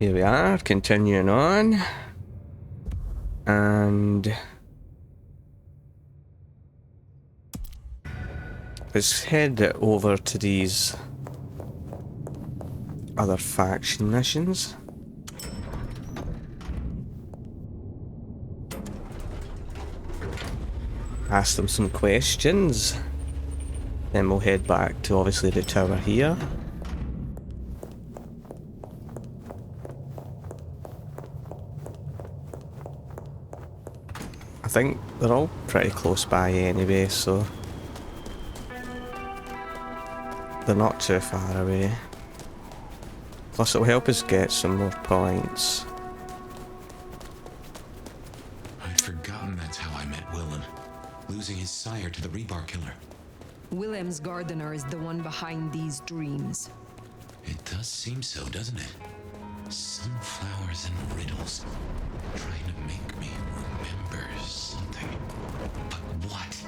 Here we are, continuing on. And let's head over to these other faction missions. Ask them some questions. Then we'll head back to obviously the tower here. I think they're all pretty close by anyway, so they're not too far away. Plus it'll help us get some more points. I'd forgotten that's how I met Willem, losing his sire to the rebar killer. Willem's gardener is the one behind these dreams. It does seem so, doesn't it? Sunflowers and riddles, trying to make me remember something. But what?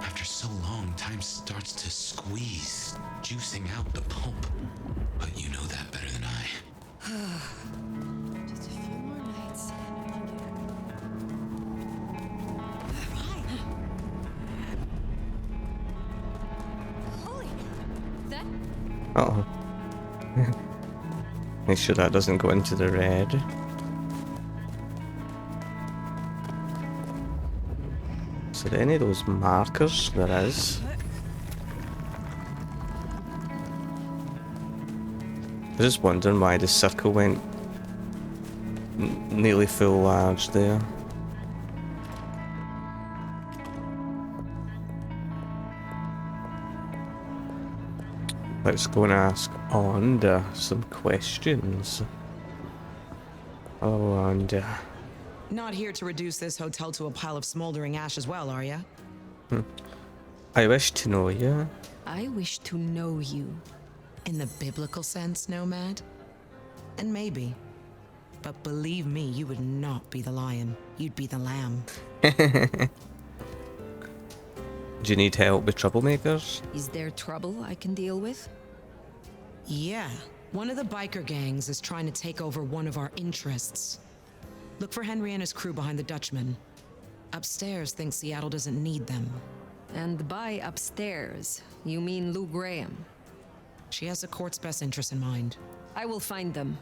After so long, time starts to squeeze, juicing out the pulp. But you know that better than I. Just a few more nights. Holy, that. Uh-oh. Make sure that doesn't go into the red. So there any of those markers? There is. I'm just wondering why the circle went nearly full large there. Let's go and ask Onda some questions. Oh, Onda. Not here to reduce this hotel to a pile of smoldering ash as well, are ya? I wish to know you. I wish to know you. In the biblical sense, Nomad? And maybe. But believe me, you would not be the lion. You'd be the lamb. Do you need help with troublemakers? Is there trouble I can deal with? Yeah. One of the biker gangs is trying to take over one of our interests. Look for Henry and his crew behind the Dutchman. Upstairs thinks Seattle doesn't need them. And by upstairs, you mean Lou Graham? She has the court's best interest in mind. I will find them.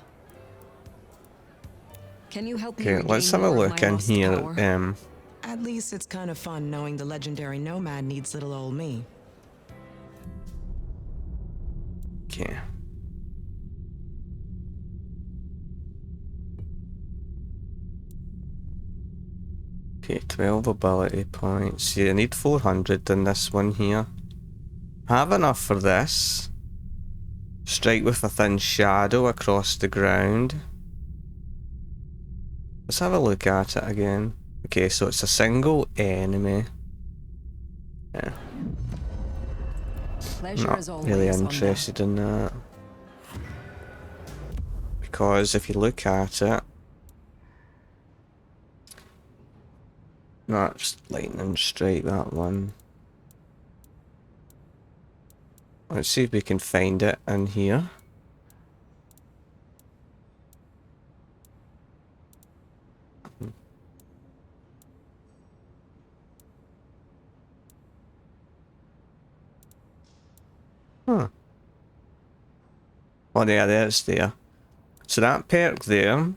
Can you help me? Okay, let's have a look in here. At least it's kind of fun knowing the legendary Nomad needs little old me. Okay. Okay, 12 ability points. Yeah, I need 400 in this one here. Have enough for this. Strike with a thin shadow across the ground. Let's have a look at it again. Okay, so it's a single enemy. Yeah. Not really interested in that. Because if you look at it, that's lightning strike, that one. Let's see if we can find it in here. Huh. Oh yeah, there it's there. So that perk there,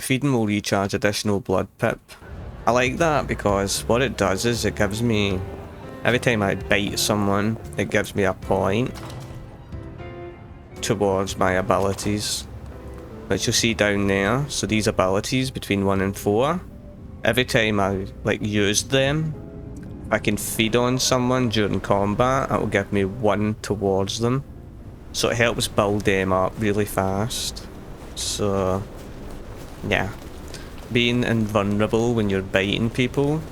feeding will recharge additional blood pip. I like that because what it does is it gives me, every time I bite someone, it gives me a point towards my abilities, which you'll see down there. So these abilities between 1 and 4, every time I use them, I can feed on someone during combat, it will give me 1 towards them. So it helps build them up really fast. So, yeah. Being invulnerable when you're biting people,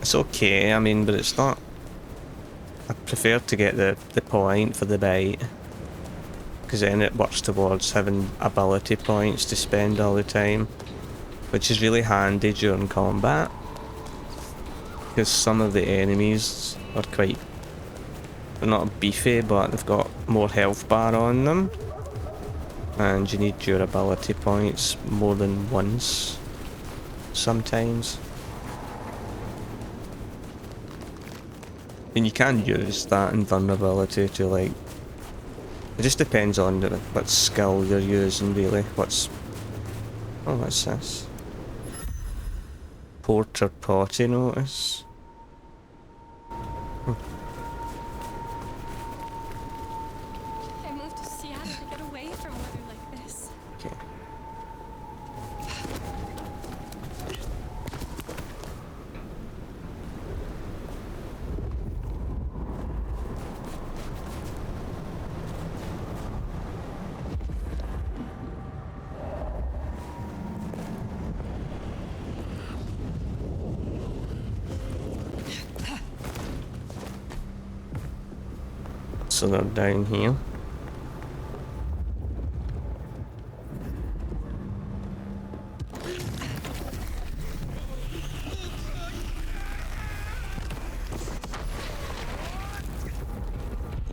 it's okay, I mean, but it's not... I prefer to get the point for the bite, because then it works towards having ability points to spend all the time, which is really handy during combat. Because some of the enemies are quite They're not beefy, but they've got more health bar on them. And you need durability points more than once sometimes. And you can use that invulnerability to, like, it just depends on what skill you're using, really. What's... oh, what's this? Porter potty notice. I moved to Seattle to get away from weather like this. Okay. So they're down here.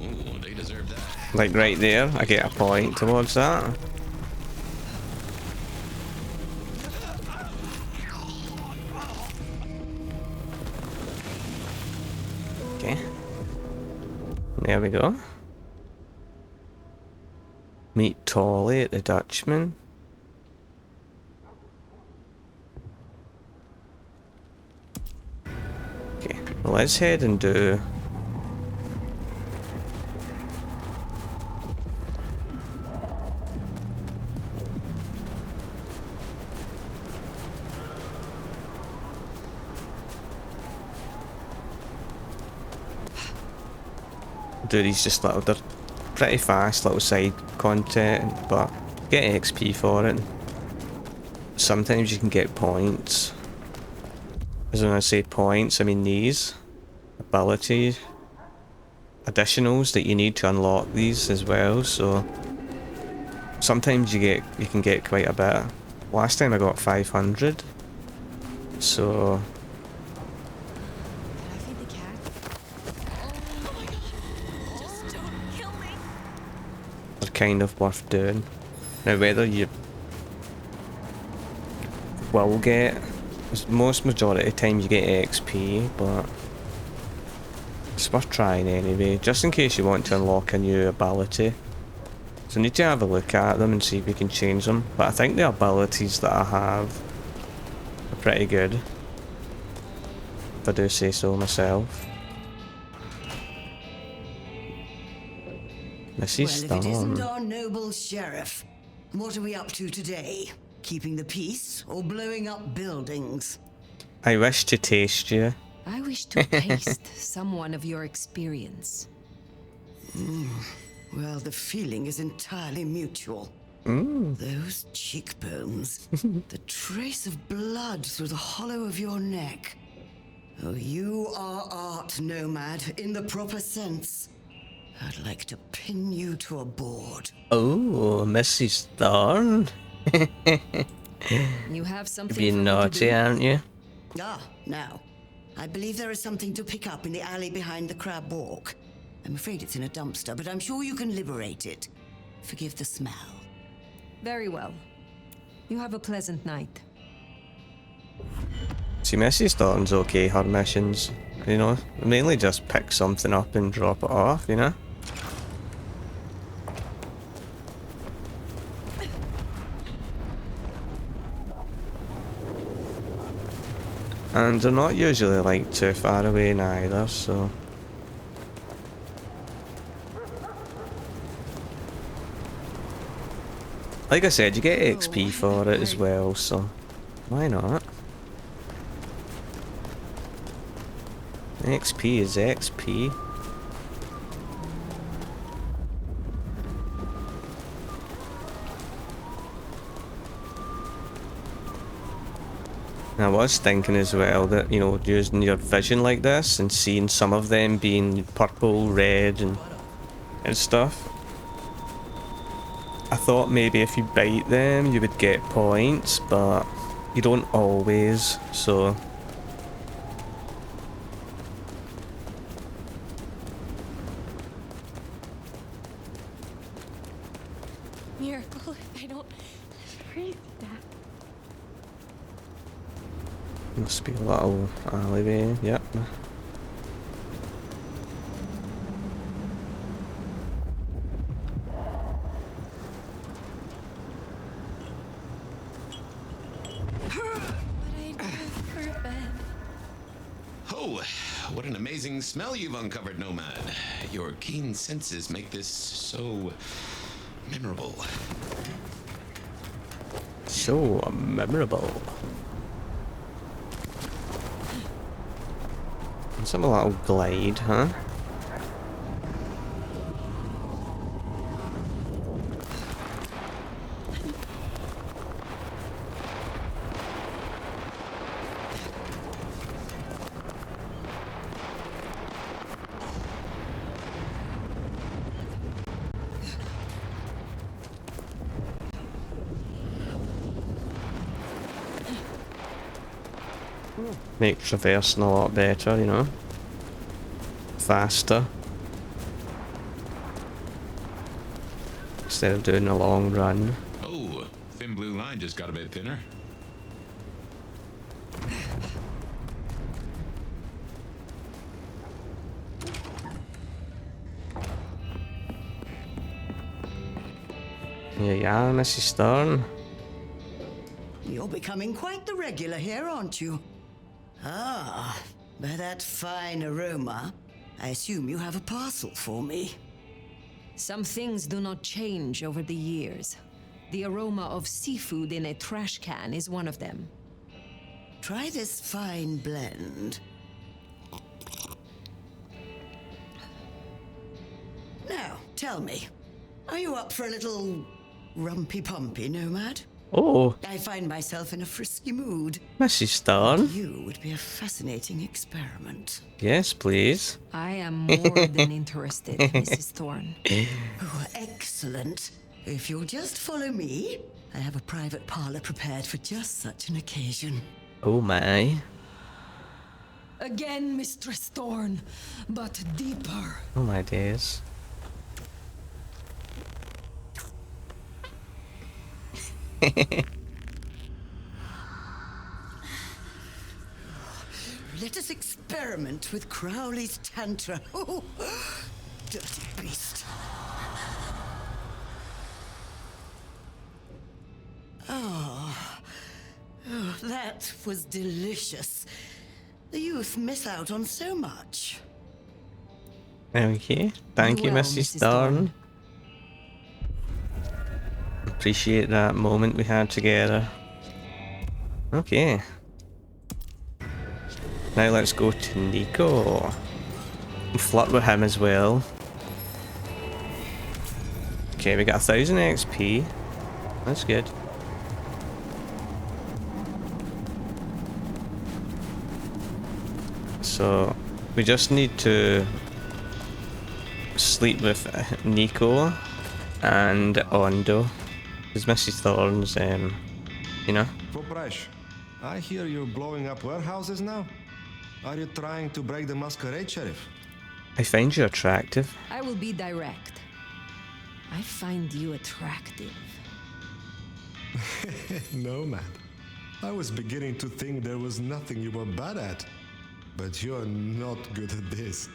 Ooh, they deserve that. Like right there, I get a point towards that. Okay. There we go. Meet Tolly at the Dutchman. Okay, well, let's head and do... do these just little... they're pretty fast little side content, but get XP for it. Sometimes you can get points. As when I say points, I mean these ability additionals that you need to unlock these as well. So sometimes you can get quite a bit. Last time I got 500. So Can I feed the cat? Oh my god. Just don't kill me. they're kind of worth doing. Now whether you will get, most majority of times you get XP, but it's worth trying anyway, just in case you want to unlock a new ability. So I need to have a look at them and see if we can change them, but I think the abilities that I have are pretty good, if I do say so myself. Missy Well, if it isn't Storm. our noble sheriff, what are we up to today? Keeping the peace or blowing up buildings? I wish to taste you. I wish to taste someone of your experience. Well, the feeling is entirely mutual. Those cheekbones, the trace of blood through the hollow of your neck. Oh, you are art, nomad, in the proper sense. I'd like to pin you to a board. Oh, Missy Storm. You have something Being for me to naughty, do? aren't you? Ah, now. I believe there is something to pick up in the alley behind the crab walk. I'm afraid it's in a dumpster, but I'm sure you can liberate it. Forgive the smell. Very well. You have a pleasant night. See, Missy Storm's okay, her missions. You know, mainly just pick something up and drop it off, you know? And they're not usually like too far away neither, so... Like I said, you get XP for it as well, so why not? XP is XP. I was thinking as well that, you know, using your vision like this and seeing some of them being purple, red and stuff. I thought maybe if you bite them you would get points, but you don't always, so... miracle if I don't freeze to death. Must be a little alleyway, yep. But I need for a bed. Oh, what an amazing smell you've uncovered, Nomad. Your keen senses make this so memorable. So memorable. Some little glide, huh? Make traversing a lot better, you know. Faster. Instead of doing a long run. Oh, thin blue line just got a bit thinner. Yeah, Mrs. Stern. You're becoming quite the regular here, aren't you? Ah, by that fine aroma, I assume you have a parcel for me. Some things do not change over the years. The aroma of seafood in a trash can is one of them. Try this fine blend. Now, tell me, are you up for a little rumpy-pumpy, Nomad? Oh, I find myself in a frisky mood. Mrs. Stern. You would be a fascinating experiment. Yes, please. I am more than interested, Mrs. Thorne. Oh, excellent. If you'll just follow me, I have a private parlor prepared for just such an occasion. Oh my. Again, Mistress Thorne, but deeper. Oh my days. Let us experiment with Crowley's Tantra. Oh, dirty beast. Oh, that was delicious. The youth miss out on so much. Okay. Thank you, Well, Mrs. Mrs. Thorne. Appreciate that moment we had together. Okay. Now let's go to Nico. And flirt with him as well. Okay, we got 1000 XP. That's good. So we just need to sleep with Nico and Ondo. Because Mrs. Thorne's, you know. Poprash, I hear you're blowing up warehouses now. Are you trying to break the Masquerade, Sheriff? I find you attractive. I will be direct. I find you attractive. No, man. I was beginning to think there was nothing you were bad at. But you're not good at this.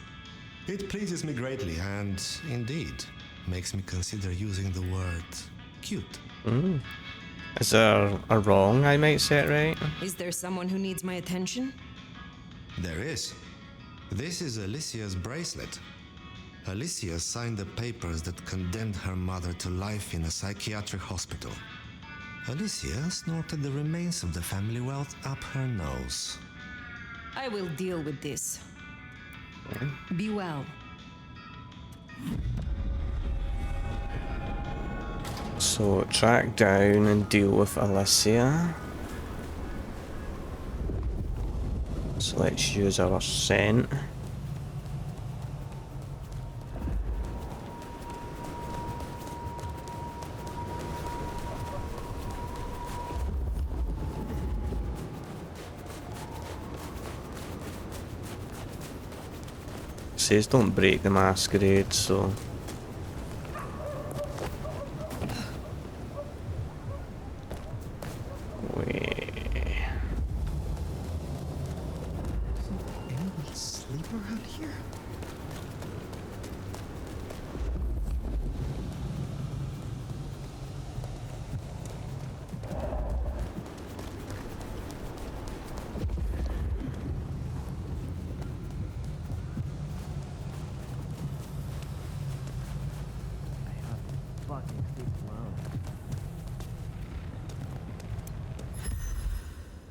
It pleases me greatly and, indeed, makes me consider using the word cute. Is there a wrong I might set right? Is there someone who needs my attention? There is. This is Alicia's bracelet. Alicia signed the papers that condemned her mother to life in a psychiatric hospital. Alicia snorted the remains of the family wealth up her nose. I will deal with this. Be well. So track down and deal with Alicia. So let's use our scent. Says don't break the Masquerade, so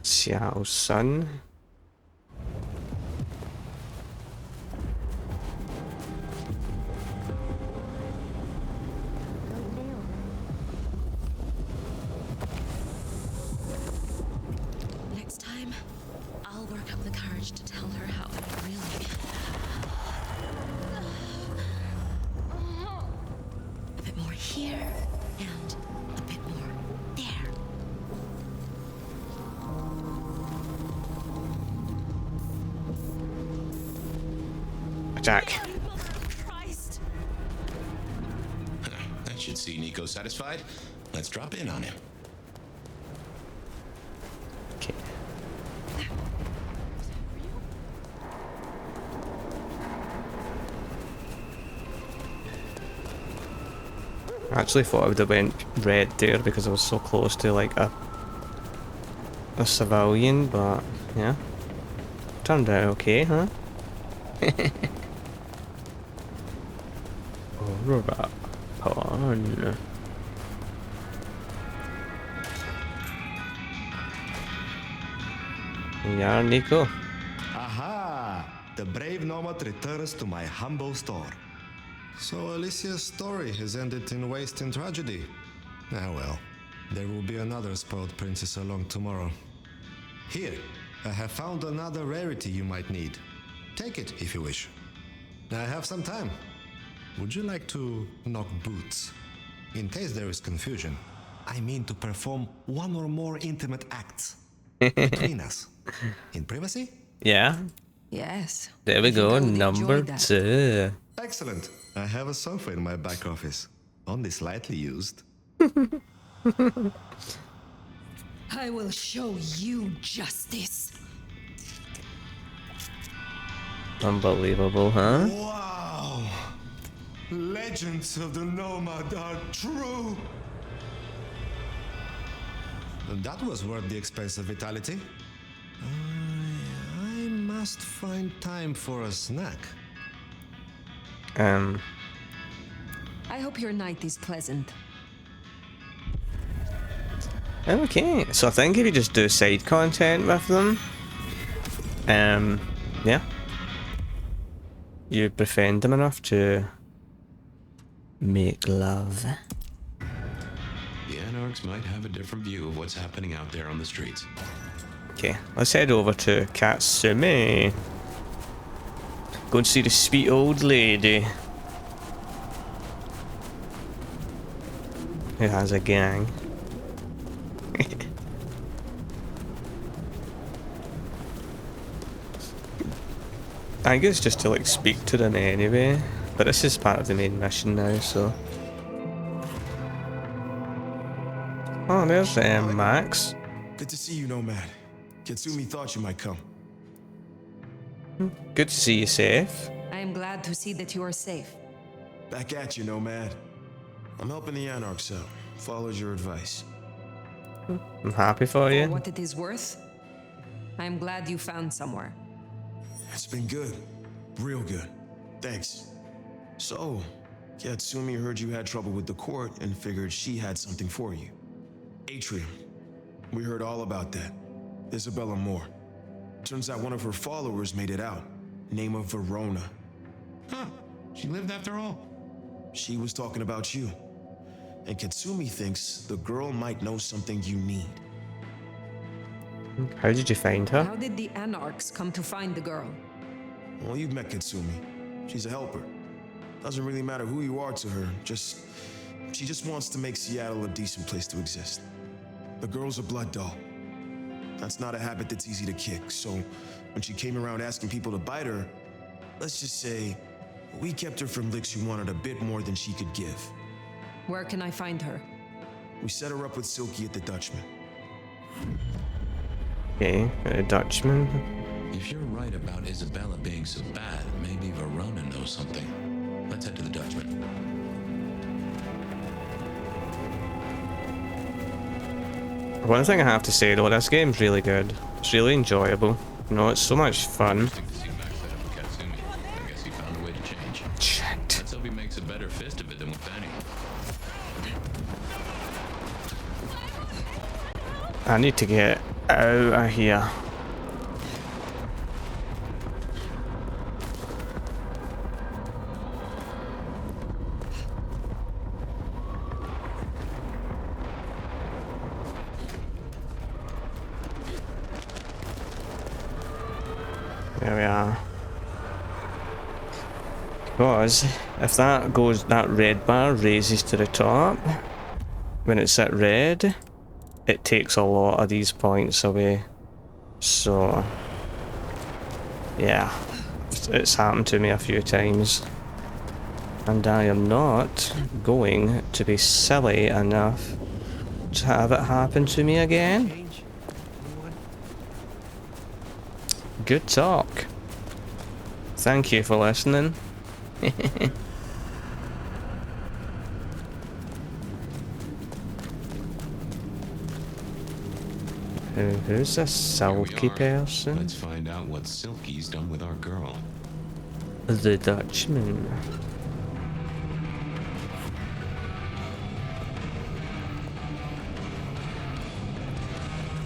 Xiao Sun. Next time, I'll work up the courage to tell her how I really. A bit more here, and a bit more there. Attack. Christ! That should see Nico satisfied. Let's drop in on him. Okay. I actually thought I would have went red there because I was so close to like a civilian, but yeah, turned out okay, huh? Alright, pun. Yeah, Nico. Aha! The brave nomad returns to my humble store. So Alicia's story has ended in waste and tragedy. Ah well, there will be another spoiled princess along tomorrow. Here, I have found another rarity you might need. Take it if you wish. I have some time. Would you like to knock boots? In case there is confusion, I mean to perform one or more intimate acts between us. In privacy? Yeah, Yes. there we I think go, I would enjoy number that. 2. Excellent. I have a sofa in my back office. Only slightly used. I will show you justice. Unbelievable, huh? Wow! Legends of the Nomad are true! That was worth the expense of vitality. I must find time for a snack. I hope your night is pleasant. Okay, so I think if you just do side content with them, yeah, you befriend them enough to make love. The Anarchs might have a different view of what's happening out there on the streets. Okay, let's head over to Katsumi. Go and see the sweet old lady who has a gang. I guess just to like speak to them anyway, but this is part of the main mission now, so. Oh, there's Max. Good to see you, Nomad. Katsumi thought you might come. Good to see you safe. I am glad to see that you are safe. Back at you, Nomad. I'm helping the Anarchs out. Followed your advice. I'm happy for For you. what it is worth, I am glad you found somewhere. It's been good. Real good. Thanks. So, Katsumi heard you had trouble with the court and figured she had something for you. Atrium. We heard all about that. Isabella Moore. Turns out one of her followers made it out. Name of Verona. Huh. She lived after all. She was talking about you. And Katsumi thinks the girl might know something you need. How did you find her? How did the Anarchs come to find the girl? Well, you've met Katsumi. She's a helper. Doesn't really matter who you are to her, she just wants to make Seattle a decent place to exist. The girl's a blood doll. That's not a habit that's easy to kick, so when she came around asking people to bite her, let's just say, we kept her from licks who wanted a bit more than she could give. Where can I find her? We set her up with Silky at the Dutchman. Okay, a Dutchman. If you're right about Isabella being so bad, maybe Verona knows something. Let's head to the Dutchman. One thing I have to say though, this game's really good. It's really enjoyable. You know, it's so much fun. Interesting to see Max set up with Katsumi. I guess he found a way to change. Shit. Let's Let's hope he makes a better fist of it than with Benny. I need to get out of here. There we are. Because if that goes, that red bar raises to the top, when it's at red, it takes a lot of these points away. So, yeah, it's happened to me a few times. And I am not going to be silly enough to have it happen to me again. Good talk. Thank you for listening. Who's this Silky person? Let's find out what Silky's done with our girl. The Dutchman.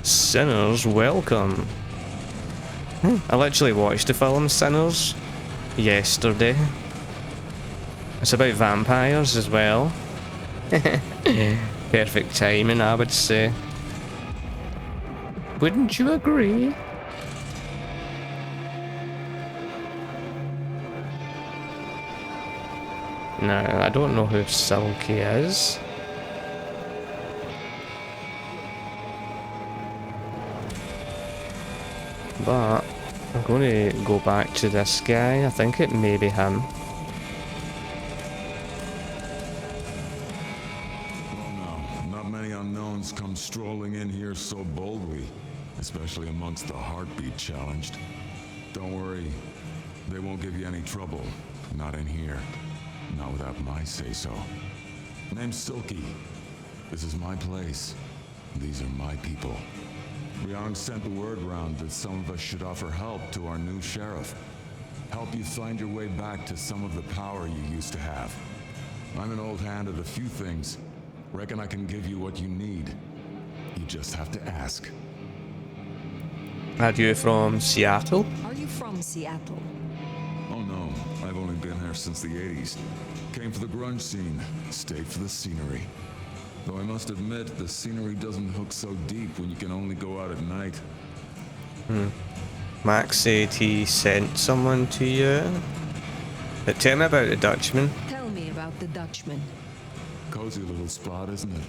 Sinners, welcome. I literally watched the film Sinners yesterday. It's about vampires as well. Perfect timing, I would say. Wouldn't you agree? No, I don't know who Silky is. But I'm going to go back to this guy. I think it may be him. Oh no, not many unknowns come strolling in here so boldly, especially amongst the heartbeat challenged. Don't worry, they won't give you any trouble. Not in here. Not without my say-so. Name's Silky. This is my place. These are my people. Riang sent the word round that some of us should offer help to our new sheriff. Help you find your way back to some of the power you used to have. I'm an old hand at a few things. Reckon I can give you what you need. You just have to ask. Are you from Seattle? Are you from Seattle? Oh no, I've only been here since the 80s. Came for the grunge scene, stayed for the scenery. Though I must admit, the scenery doesn't hook so deep when you can only go out at night. Max said he sent someone to you. But tell me about the Dutchman. Tell me about the Dutchman. Cozy little spot, isn't it?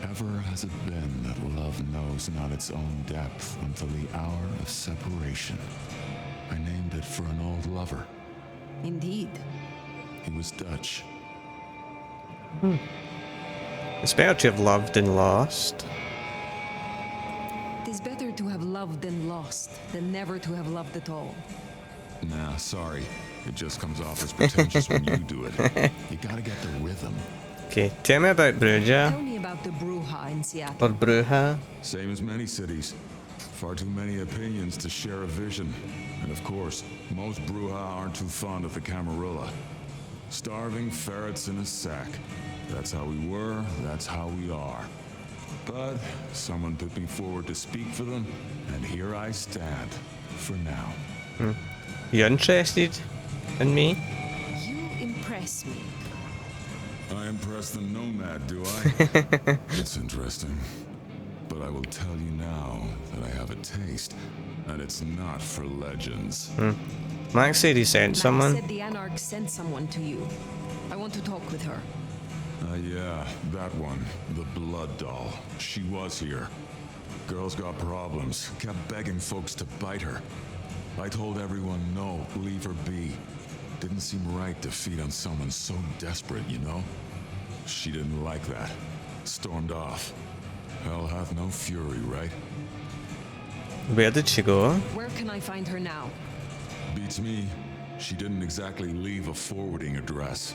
Ever has it been that love knows not its own depth until the hour of separation? I named it for an old lover. Indeed. He was Dutch. It's better to have loved than lost. It is better to have loved and lost than never to have loved at all. Nah, sorry. It just comes off as pretentious when you do it. You gotta get the rhythm. Okay, tell me about Bruja. Tell me about the Bruja in Seattle. Or Bruja. Same as many cities. Far too many opinions to share a vision. And of course, most Bruja aren't too fond of the Camarilla. Starving ferrets in a sack. That's how we were, that's how we are. But someone put me forward to speak for them, and here I stand, for now. You interested in me? You impress me. I impress the nomad, do I? It's interesting. But I will tell you now that I have a taste, and it's not for legends. Max said he sent Max someone. said the Anarch sent someone to you. I want to talk with her. Yeah, that one. The blood doll. She was here. Girl's got problems. Kept begging folks to bite her. I told everyone no, leave her be. Didn't seem right to feed on someone so desperate, you know? She didn't like that. Stormed off. Hell hath no fury, right? Where did she go? Where can I find her now? Beats me. She didn't exactly leave a forwarding address.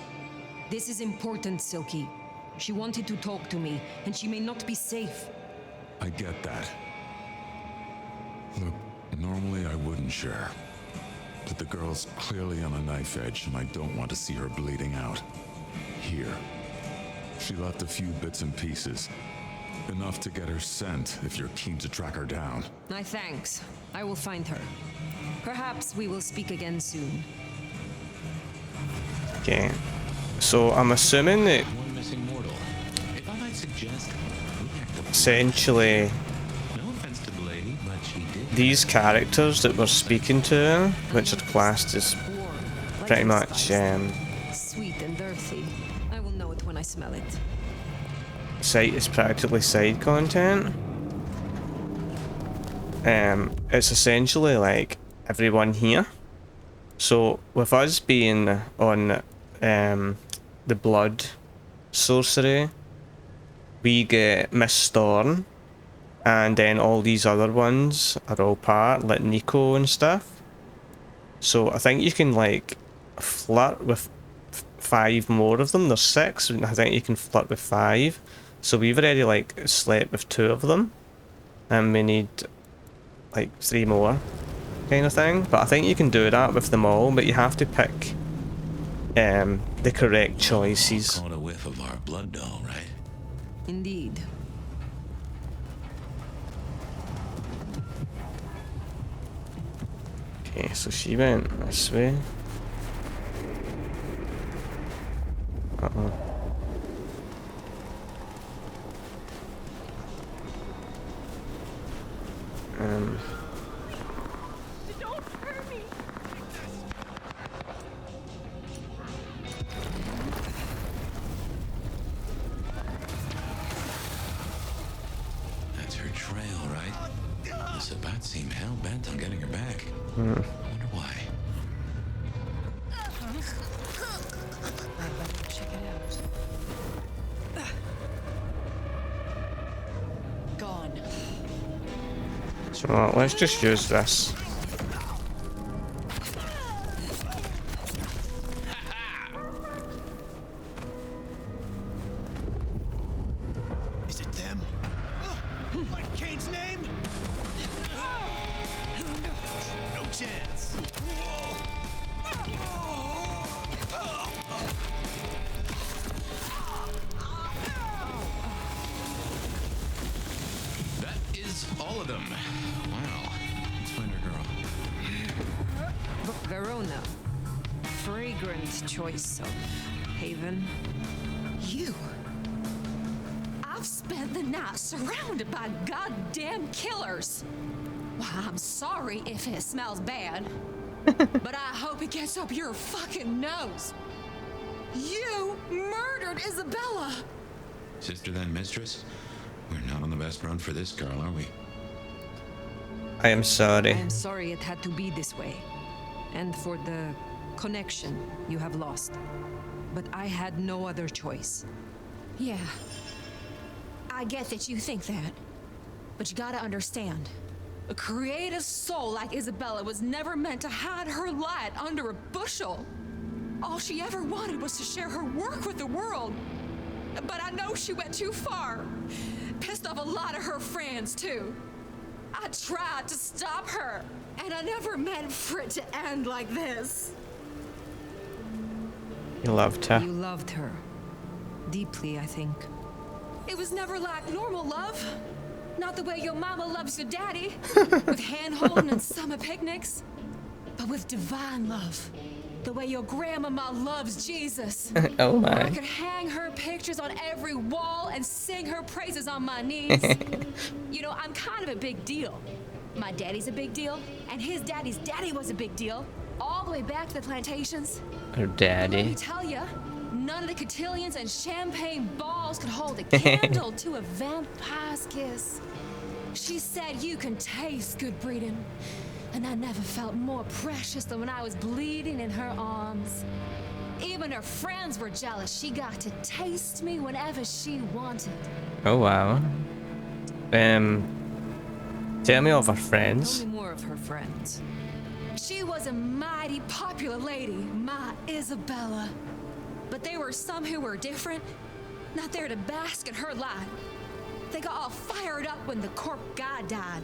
This is important, Silky. She wanted to talk to me, and she may not be safe. I get that. Look, normally I wouldn't share. but the girl's clearly on a knife edge, and I don't want to see her bleeding out. Here. She left a few bits and pieces. Enough to get her scent if you're keen to track her down. My thanks. I will find her. Perhaps we will speak again soon. Okay. So I'm assuming that One missing mortal. If I might suggest, we act the essentially no offense to the lady, but she did. these characters that we're speaking to, which are classed as Warm, like pretty a much spice. Sweet and earthy. I will know it when I smell it. is practically side content. It's essentially like everyone here. So with us being on the blood sorcery, we get Miss Storm, and then all these other ones are all part, like Nico and stuff. So I think you can like flirt with 5 more of them. There's 6, and I think you can flirt with 5. So we've already like slept with 2 of them, and we need like 3 more, kind of thing. But I think you can do that with them all, but you have to pick the correct choices. Caught a whiff of our blood doll, right? Indeed. Okay, so she went this way. Uh-oh. Don't hurt me. That's her trail, right? The Sabat seem hell-bent on getting her back. Wonder why. Check it out. Gone. So let's just use this. Is it them? Like Kane's name? No chance. That is all of them. Wow. Let's find our girl. Verona. Fragrant choice of haven. You. I've spent the night surrounded by goddamn killers. Well, I'm sorry if it smells bad, but I hope it gets up your fucking nose. You murdered Isabella. Sister then mistress? We're not on the best run for this girl, are we? I am sorry. I am sorry it had to be this way. And for the connection you have lost. But I had no other choice. Yeah. I get that you think that. But you gotta understand. A creative soul like Isabella was never meant to hide her light under a bushel. All she ever wanted was to share her work with the world. But I know she went too far. Pissed off a lot of her friends, too. I tried to stop her, and I never meant for it to end like this. You loved her. You loved her. Deeply, I think. It was never like normal love. Not the way your mama loves your daddy, with hand-holding and summer picnics. But with divine love. The way your grandmama loves Jesus. Oh I my. could hang her pictures on every wall and sing her praises on my knees. You know, I'm kind of a big deal. My daddy's a big deal, and his daddy's daddy was a big deal. All the way back to the plantations. Her Let me daddy. tell you, none of the cotillions and champagne balls could hold a candle to a vampire's kiss. She said you can taste good breeding, and I never felt more precious than when I was bleeding in her arms. Even her friends were jealous. She got to taste me whenever she wanted. Oh wow. Tell me of her friends. Tell me more of her friends. She was a mighty popular lady, my Isabella. But there were some who were different, not there to bask in her light. They got all fired up when the corp guy died.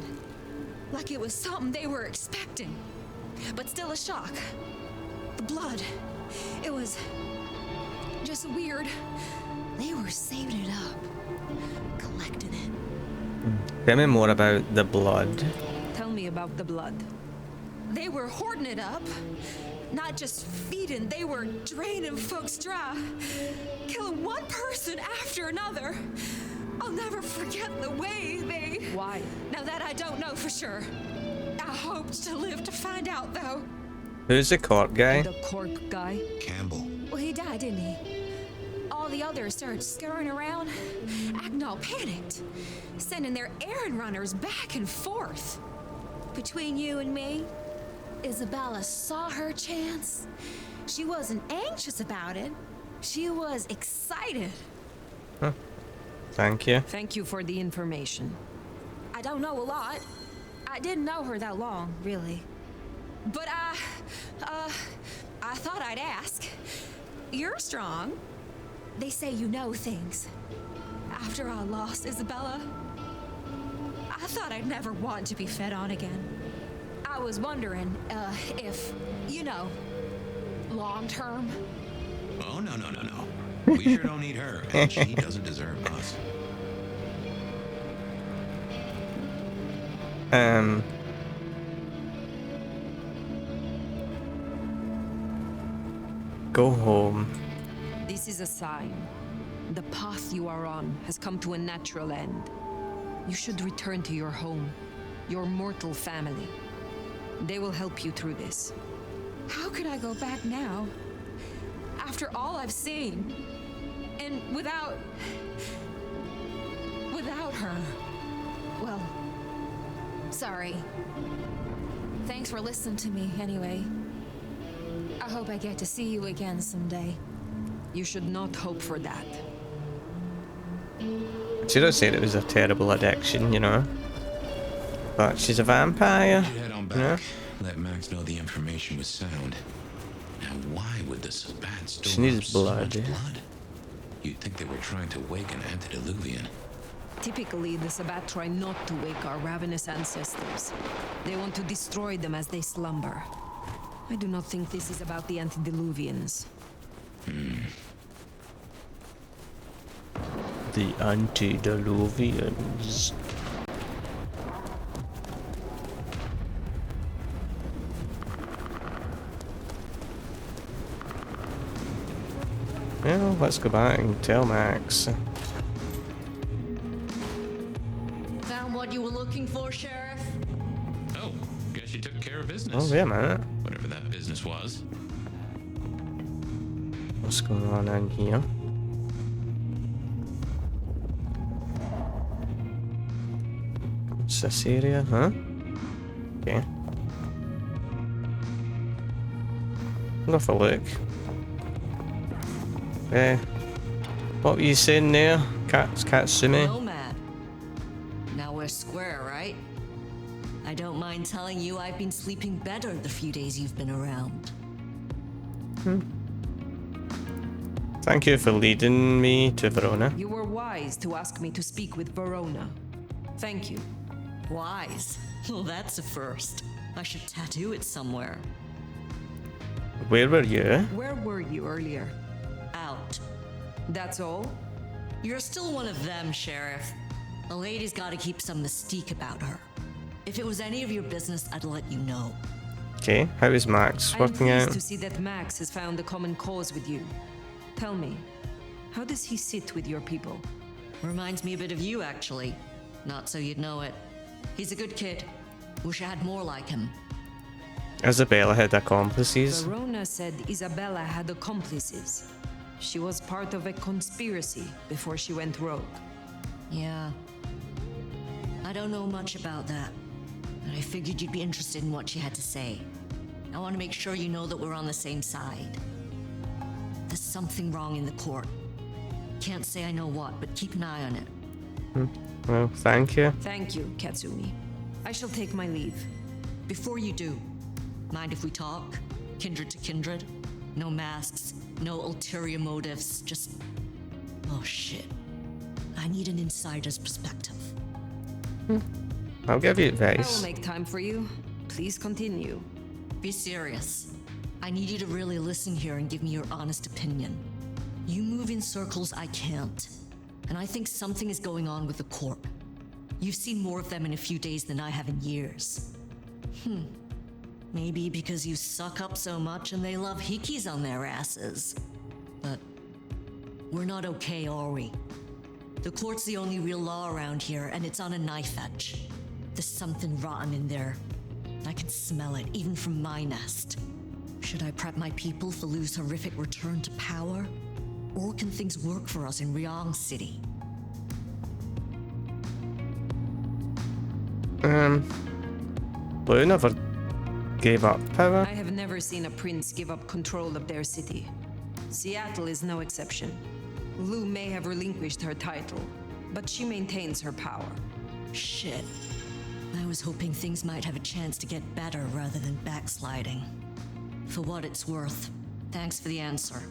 Like it was something they were expecting. but still a shock. The blood, it was just weird. They were saving it up, collecting it. Tell me more about the blood. Tell me about the blood. They were hoarding it up. Not just feeding, they were draining folks dry. Killing one person after another. I'll never forget the way they... Why? Now that I don't know for sure. I hoped to live to find out, though. Who's the court guy? The cork guy? Campbell. Well, he died, didn't he? All the others started scurrying around, acting all panicked, sending their errand runners back and forth. Between you and me, Isabella saw her chance. She wasn't anxious about it. She was excited. Huh. Thank you. Thank you for the information. I don't know a lot. I didn't know her that long, really. But I thought I'd ask. You're strong. They say you know things. After I lost Isabella, I thought I'd never want to be fed on again. I was wondering, if, you know, long term. Oh, no. We sure don't need her, and she doesn't deserve us. Go home. This is a sign. The path you are on has come to a natural end. You should return to your home, your mortal family. They will help you through this. How could I go back now? After all I've seen. And without her. Well, sorry. Thanks for listening to me, anyway. I hope I get to see you again someday. You should not hope for that. Should have said it was a terrible addiction, you know. But she's a vampire. Head on back. Yeah. Let Max know the information was sound. Now, why would the Sabbat store She needs so blood. much blood? You'd think they were trying to wake an antediluvian. Typically, the Sabbat try not to wake our ravenous ancestors. They want to destroy them as they slumber. I do not think this is about the antediluvians. The antediluvians. Well, let's go back and tell Max. Found what you were looking for, Sheriff? Oh, guess you took care of business. Oh, wait a minute. Whatever that business was. What's going on in here? What's this area, huh? Okay. I'll have a look. What were you saying there, Katsumi? Nomad. Now we're square, right? I don't mind telling you I've been sleeping better the few days you've been around. Thank you for leading me to Verona. You were wise to ask me to speak with Verona. Thank you. Wise? Well, that's a first. I should tattoo it somewhere. Where were you? Where were you earlier? Out. That's all? You're still one of them, Sheriff. A lady's gotta keep some mystique about her. If it was any of your business, I'd let you know. Okay, how is Max I'm working pleased out? to see that Max has found a common cause with you. Tell me, how does he sit with your people? Reminds me a bit of you, actually. Not so you'd know it. He's a good kid. Wish I had more like him. Isabella had accomplices. Verona said Isabella had accomplices. She was part of a conspiracy before she went rogue. Yeah. I don't know much about that, but I figured you'd be interested in what she had to say. I want to make sure you know that we're on the same side. There's something wrong in the court. Can't say I know what, but keep an eye on it. Well, thank you. Thank you, Katsumi. I shall take my leave. Before you do, mind if we talk? Kindred to kindred? No masks, no ulterior motives, just... Oh shit. I need an insider's perspective. I'll give you I will advice. make time for you. Please continue. Be serious. I need you to really listen here and give me your honest opinion. You move in circles I can't, and I think something is going on with the Corp. You've seen more of them in a few days than I have in years. Maybe because you suck up so much and they love hikis on their asses. But we're not okay, are we? The court's the only real law around here, and it's on a knife edge. There's something rotten in there. I can smell it, even from my nest. Should I prep my people for Lu's horrific return to power? Or can things work for us in Ryong City? Lu never gave up power. I have never seen a prince give up control of their city. Seattle is no exception. Lu may have relinquished her title, but she maintains her power. Shit. I was hoping things might have a chance to get better rather than backsliding. For what it's worth, thanks for the answer.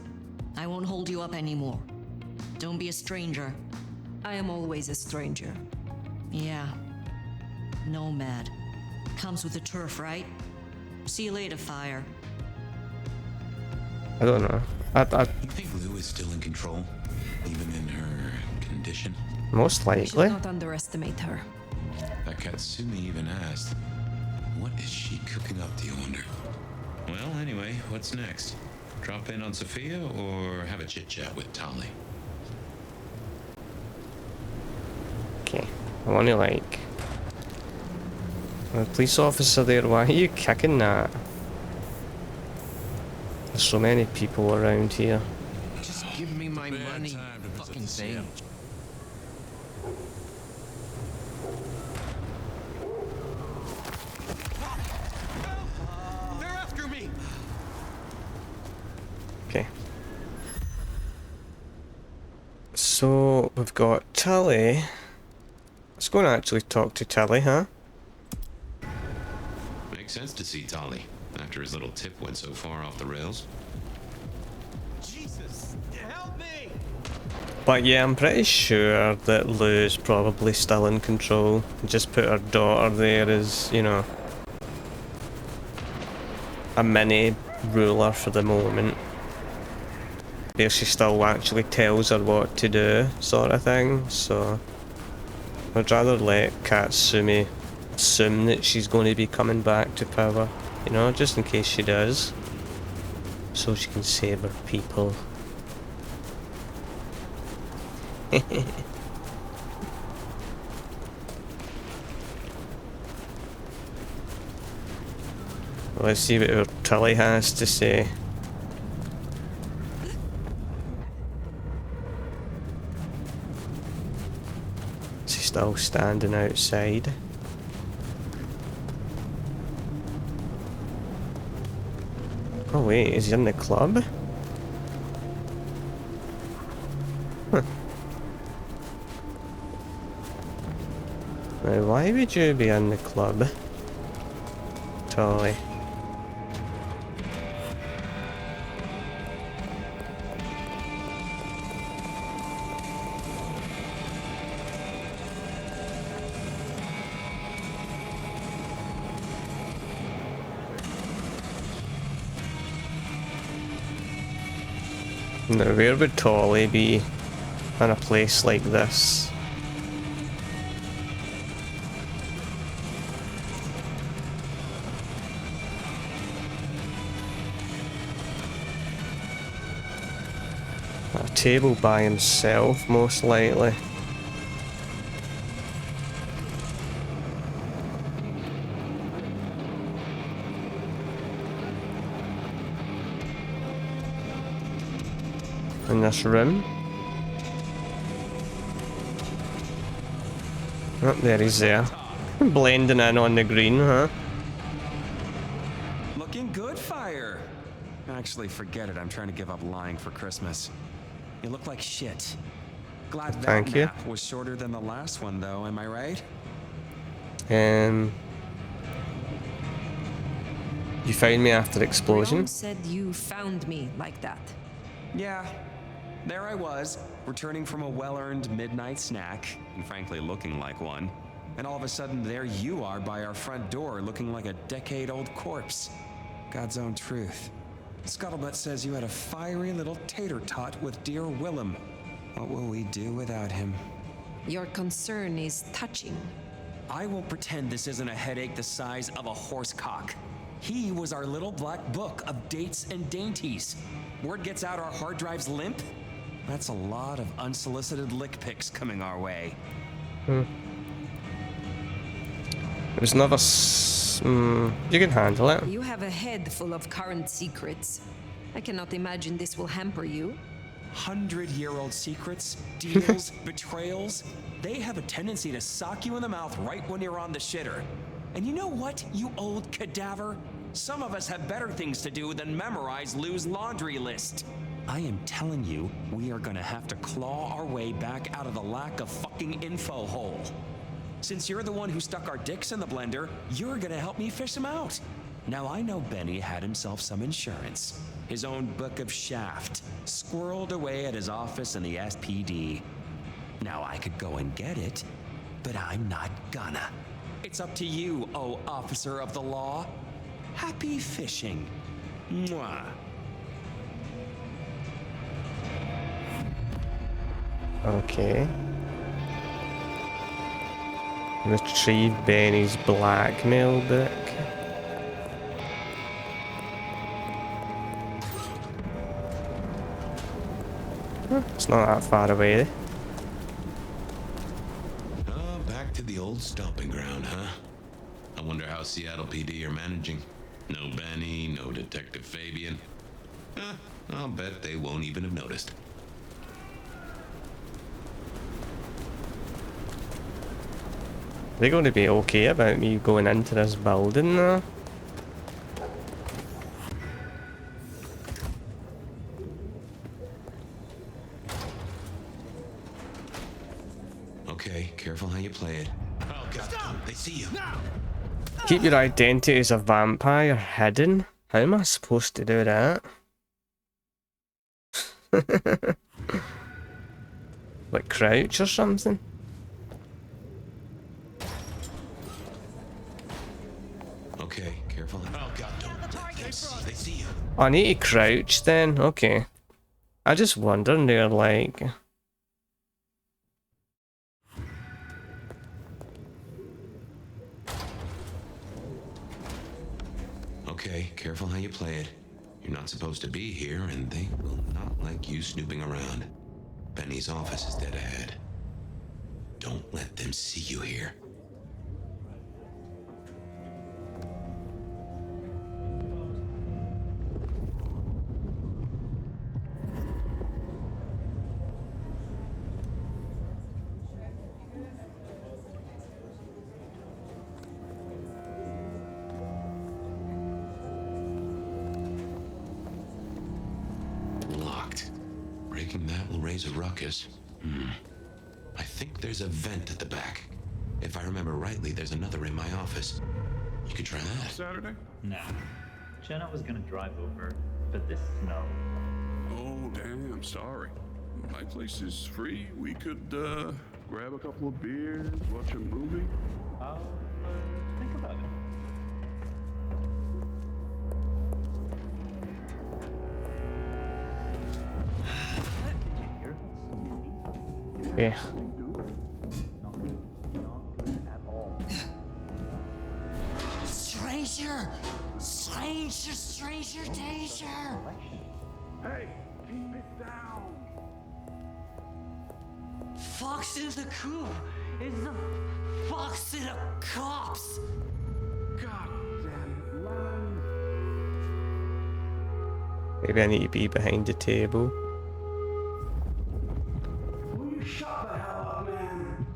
I won't hold you up anymore. Don't be a stranger. I am always a stranger. Yeah. Nomad. Comes with the turf, right? See you later, Fire. I don't know. I You think Lu is still in control? Even in her condition? most We should likely. not underestimate her. That Katsumi even asked, what is she cooking up, do you wonder? Well, anyway, what's next? Drop in on Sophia or have a chit-chat with Tali? Okay, I want to like. A police officer there. Why are you kicking that? There's so many people around here. Just give me my money, fucking thing. They're after me. Okay. So we've got Tali. Let's go and actually talk to Tali, huh? Makes sense to see Tali after his little tip went so far off the rails. Jesus, help me! But yeah, I'm pretty sure that Lu's probably still in control. Just put her daughter there as, you know, a mini ruler for the moment. Where she still actually tells her what to do, sort of thing. So I'd rather let Katsumi assume that she's going to be coming back to power, you know, just in case she does. So she can save her people. Let's see what our Tully has to say. She's still standing outside. Oh wait, is he in the club? Huh. Now why would you be in the club, Tully? Now where would Tully be in a place like this? At a table by himself, most likely. In this room. Oh, there he's there. Blending in on the green, huh? Looking good, Fire. Actually, forget it. I'm trying to give up lying for Christmas. You look like shit. Glad that Thank you. nap was shorter than the last one, though. Am I right? You found me after the explosion? Leon said you found me like that. Yeah. There I was, returning from a well-earned midnight snack, and frankly looking like one. And all of a sudden, there you are by our front door, looking like a decade-old corpse. God's own truth. Scuttlebutt says you had a fiery little tater-tot with dear Willem. What will we do without him? Your concern is touching. I will pretend this isn't a headache the size of a horse cock. He was our little black book of dates and dainties. Word gets out our hard drives limp? That's a lot of unsolicited lick pics coming our way. There's another you can handle it. You have a head full of current secrets. I cannot imagine this will hamper you. 100-year-old secrets, deals, betrayals, they have a tendency to sock you in the mouth right when you're on the shitter. And you know what, you old cadaver? Some of us have better things to do than memorize Lou's laundry list. I am telling you, we are gonna have to claw our way back out of the lack of fucking info hole. Since you're the one who stuck our dicks in the blender, you're gonna help me fish them out. Now I know Benny had himself some insurance. His own book of shaft, squirreled away at his office in the SPD. Now I could go and get it, but I'm not gonna. It's up to you, oh officer of the law. Happy fishing. Mwah. Okay. Retrieve Benny's blackmail book. It's not that far away. Back to the old stomping ground, huh? I wonder how Seattle PD are managing. No Benny, no Detective Fabian. I'll bet they won't even have noticed. They're going to be okay about me going into this building now. Okay, careful how you play it. Oh god, they see you. Keep your identity as a vampire hidden? How am I supposed to do that? Like crouch or something? Okay, careful. Oh god, don't let them see. They see you. I need to crouch then? Okay. I just wondered, they're like... Okay, careful how you play it. You're not supposed to be here, and they will not like you snooping around. Benny's office is dead ahead. Don't let them see you here. Locked. Breaking that will raise a ruckus. I think there's a vent at the back. If I remember rightly, there's another in my office. You could try that. Saturday? Nah. Jenna was gonna drive over, but this snow. Oh, damn, sorry. My place is free. We could, grab a couple of beers, watch a movie. I'll think about it. Yeah. Stranger danger! Hey, keep it down! Fox in the coop! It's the fox in the cops! God damn it, Lon! Maybe I need to be behind the table. Will you shut the hell up, man?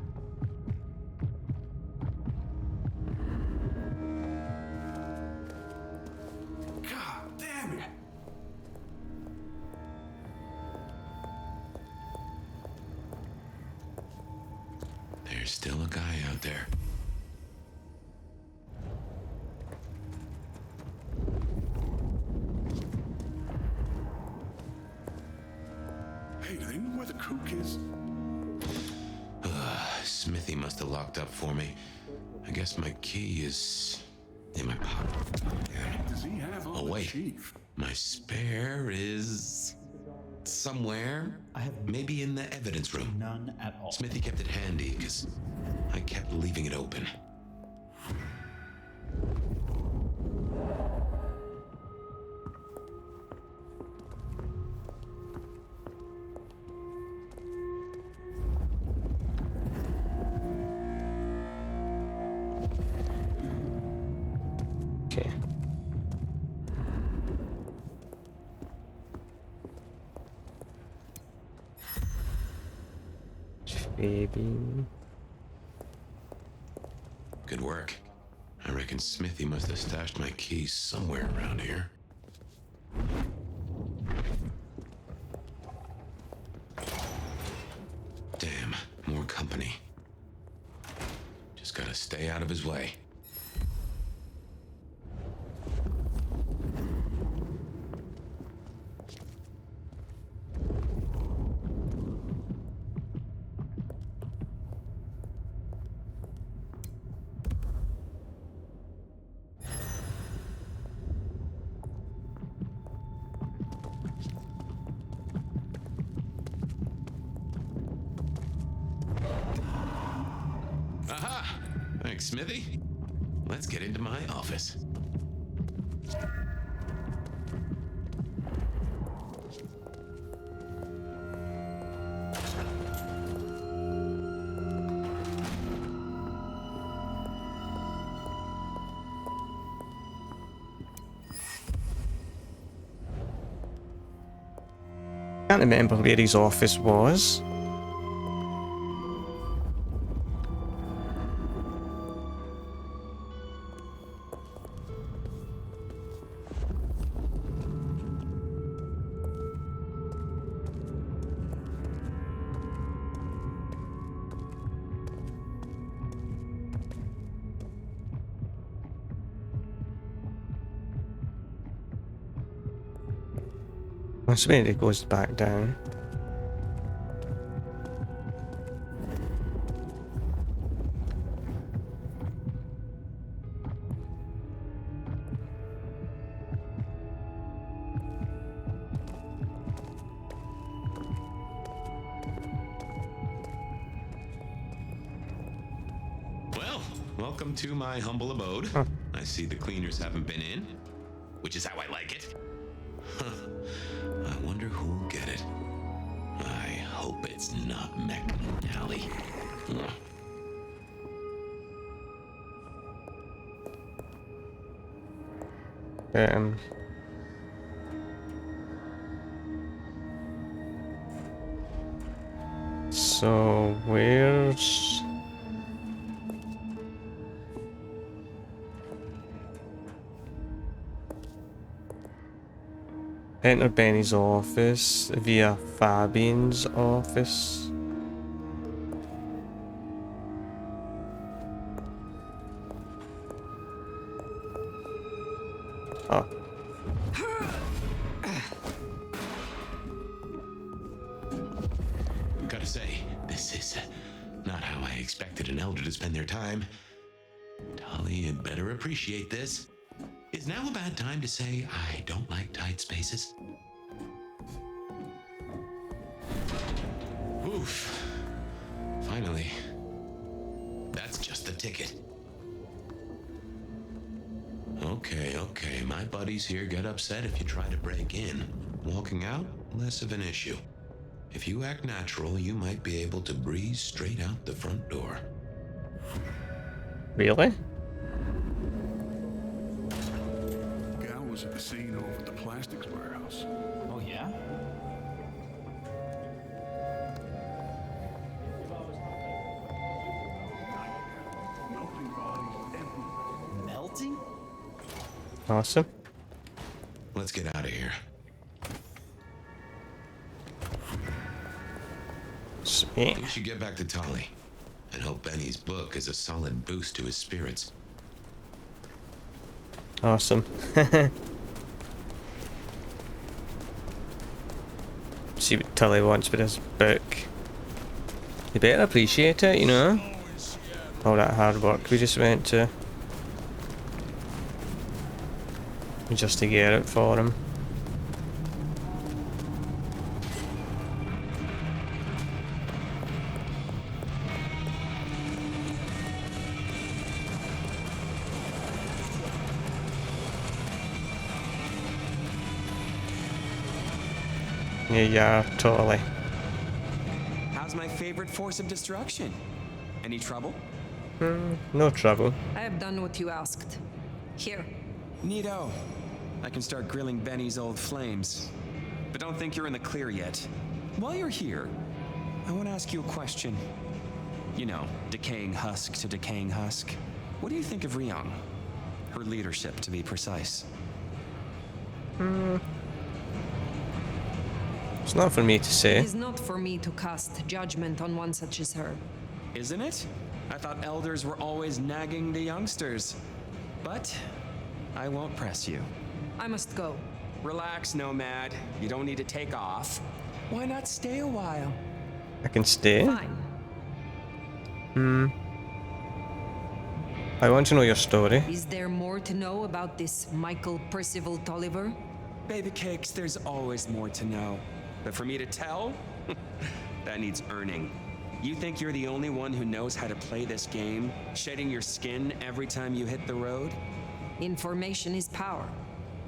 God damn it! There's still a guy out there. Hey, do they know where the cook is? Smithy must have locked up for me. I guess my key is in my pocket. Does he have all Oh, the wait. chief? My spare is somewhere. I have Maybe in the evidence room. none at all. Smithy kept it handy because I kept leaving it open. Okay. Baby. Good work. I reckon Smithy must have stashed my keys somewhere around here. Damn, more company. Just gotta stay out of his way. Aha! Thanks, Smithy. Let's get into my office. Can't remember where his office was. I suppose it goes back down. Well, welcome to my humble abode. Huh. I see the cleaners haven't been in, which is how I like it. I wonder who'll get it. I hope it's not McNally. Um. So where's enter Benny's office via Fabian's office. Oh. Gotta say, this is not how I expected an elder to spend their time. Tolly had better appreciate this. Is now a bad time to say I don't like tight spaces? Oof. Finally. That's just the ticket. Okay. My buddies here get upset if you try to break in. Walking out, less of an issue. If you act natural, you might be able to breeze straight out the front door. Really? Gal was at the scene over at the plastics warehouse. Oh, yeah? Melting bodies everywhere. Melting? Awesome. Let's get out of here. Sweet. We should get back to Tolly and hope Benny's book is a solid boost to his spirits. Awesome. See what Tully wants with his book. You better appreciate it, you know? All that hard work we just went to. just to get it for him. Yeah, totally. How's my favorite force of destruction? Any trouble? No trouble. I have done what you asked. Here. Neato. I can start grilling Benny's old flames. But don't think you're in the clear yet. While you're here, I want to ask you a question. You know, decaying husk to decaying husk. What do you think of Ryong? Her leadership, to be precise. It's not for me to say. It is not for me to cast judgment on one such as her. Isn't it? I thought elders were always nagging the youngsters. But I won't press you. I must go. Relax, Nomad. You don't need to take off. Why not stay a while? I can stay? Fine. I want to know your story. Is there more to know about this Michael Percival Tolliver? Baby cakes, there's always more to know. But for me to tell, that needs earning. You think you're the only one who knows how to play this game, shedding your skin every time you hit the road? Information is power.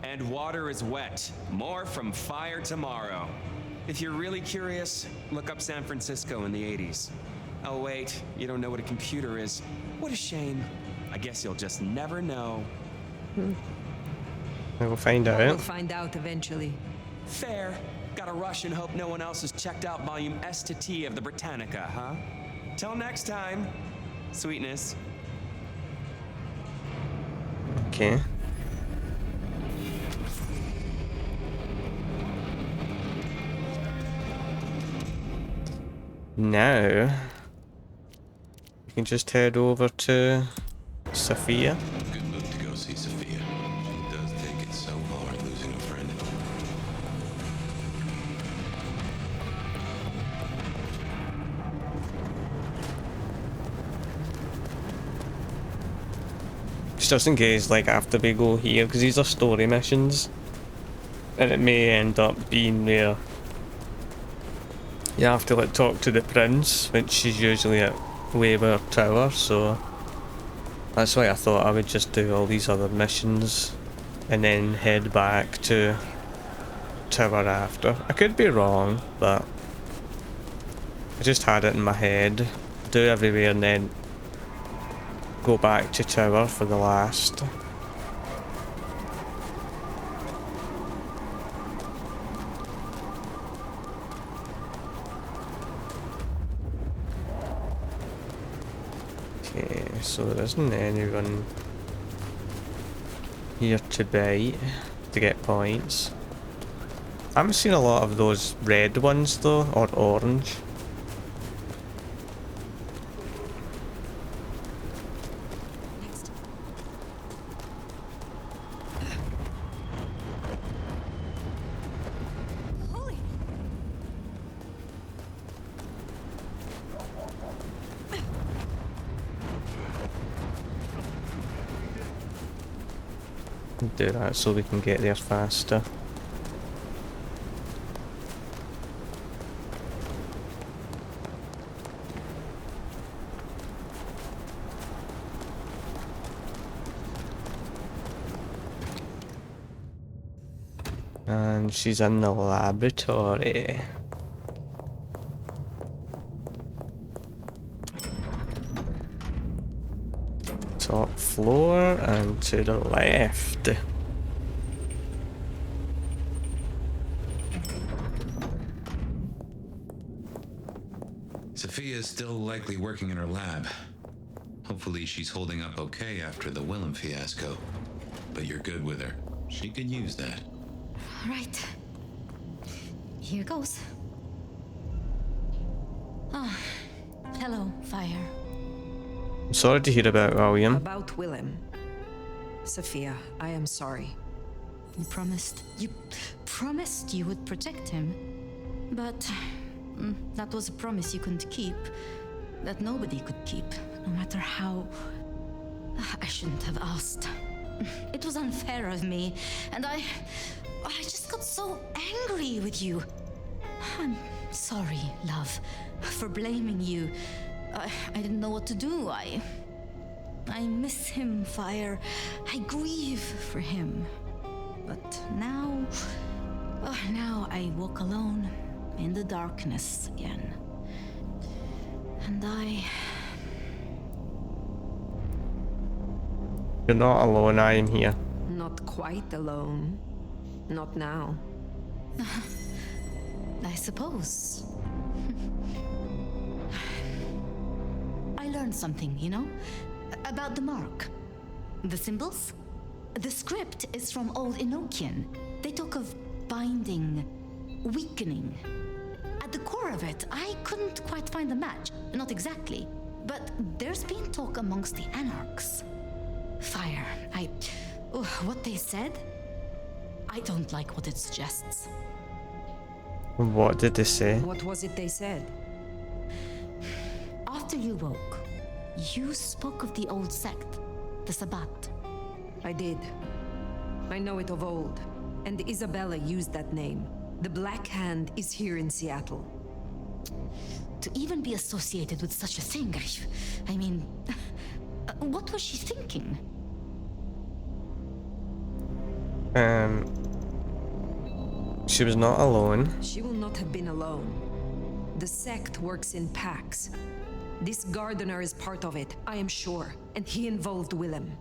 And water is wet. More from fire tomorrow. If you're really curious, look up San Francisco in the 80s. Oh wait, you don't know what a computer is. What a shame. I guess you'll just never know. We'll find We'll out. find out eventually. Fair. Gotta rush and hope no one else has checked out volume S to T of the Britannica, huh? Till next time, sweetness. Okay. Now, we can just head over to Sophia. Good move to go see Sophia. She does take it so hard losing a friend. Just in case, like, after we go here, because these are story missions, and it may end up being where you have to, like, talk to the prince, which is usually at Weber Tower, so that's why I thought I would just do all these other missions and then head back to Tower after. I could be wrong, but I just had it in my head. Do everywhere and then go back to Tower for the last. Okay, so there isn't anyone here to bite to get points. I haven't seen a lot of those red ones though, or orange. Do that so we can get there faster. And she's in the laboratory. Top floor and to the left. Sophia's still likely working in her lab. Hopefully she's holding up okay after the Willem fiasco. But you're good with her. She could use that. Right. Here goes. Ah, hello, Fire. I'm sorry to hear about William. About Willem. Sophia, I am sorry. You promised you would protect him. But that was a promise you couldn't keep. That nobody could keep, no matter how... I shouldn't have asked. it was unfair of me, and I just got so angry with you. I'm sorry, love, for blaming you. I didn't know what to do. I miss him, Fire. I grieve for him. But now I walk alone in the darkness again. And You're not alone, I am here. Not quite alone. Not now. I suppose. I learned something, you know? About the mark. The symbols? The script is from Old Enochian. They talk of binding, weakening. At the core of it, I couldn't quite find the match. Not exactly. But there's been talk amongst the Anarchs. Fire, what they said? I don't like what it suggests. What did they say? What was it they said? After you woke, you spoke of the old sect, the Sabbat. I did. I know it of old, and Isabella used that name. The Black Hand is here in Seattle. To even be associated with such a thing, I mean, what was she thinking? She was not alone. She will not have been alone. The sect works in packs. This gardener is part of it, I am sure, and he involved Willem.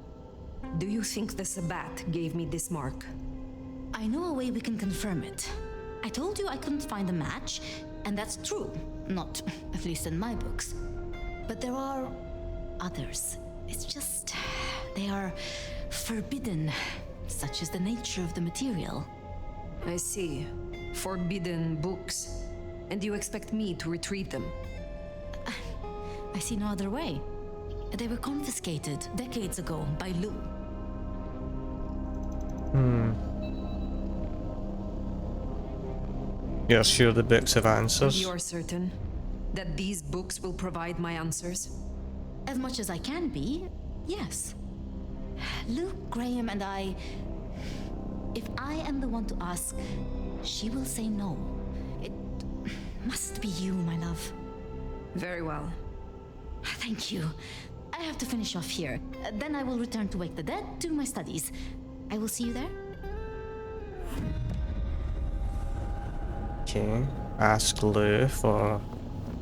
Do you think the Sabbat gave me this mark? I know a way we can confirm it. I told you I couldn't find a match, and that's true. Not, at least in my books. But there are others. It's just, they are forbidden. Such is the nature of the material. I see. Forbidden books. And you expect me to retrieve them? I see no other way. They were confiscated decades ago by Lou. You're sure the books have answers? You're certain that these books will provide my answers? As much as I can be, yes. Luke, Graham, and I... If I am the one to ask, she will say no. It must be you, my love. Very well. Thank you. I have to finish off here. Then I will return to Wake the Dead, do my studies. I will see you there. Okay. Ask Lou for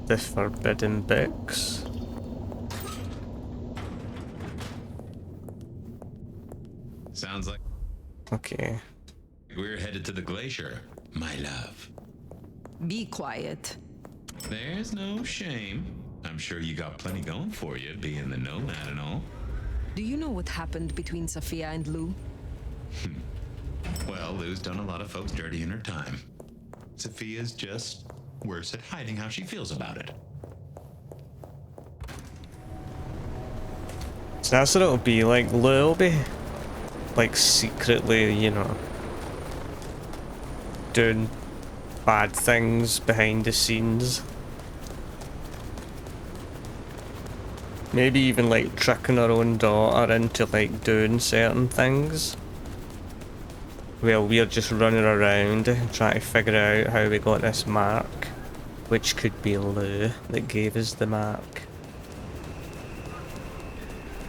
the forbidden books. Sounds like Okay. we're headed to the glacier, my love. Be quiet. There's no shame. I'm sure you got plenty going for you, being the nomad and all. Do you know what happened between Sophia and Lou? Well, Lou's done a lot of folks dirty in her time. Sophia's just worse at hiding how she feels about it. So that's what it'll be like. Lou will be like secretly, you know, doing bad things behind the scenes. Maybe even like tricking her own daughter into like doing certain things. Well, we're just running around trying to figure out how we got this mark. Which could be Lou that gave us the mark.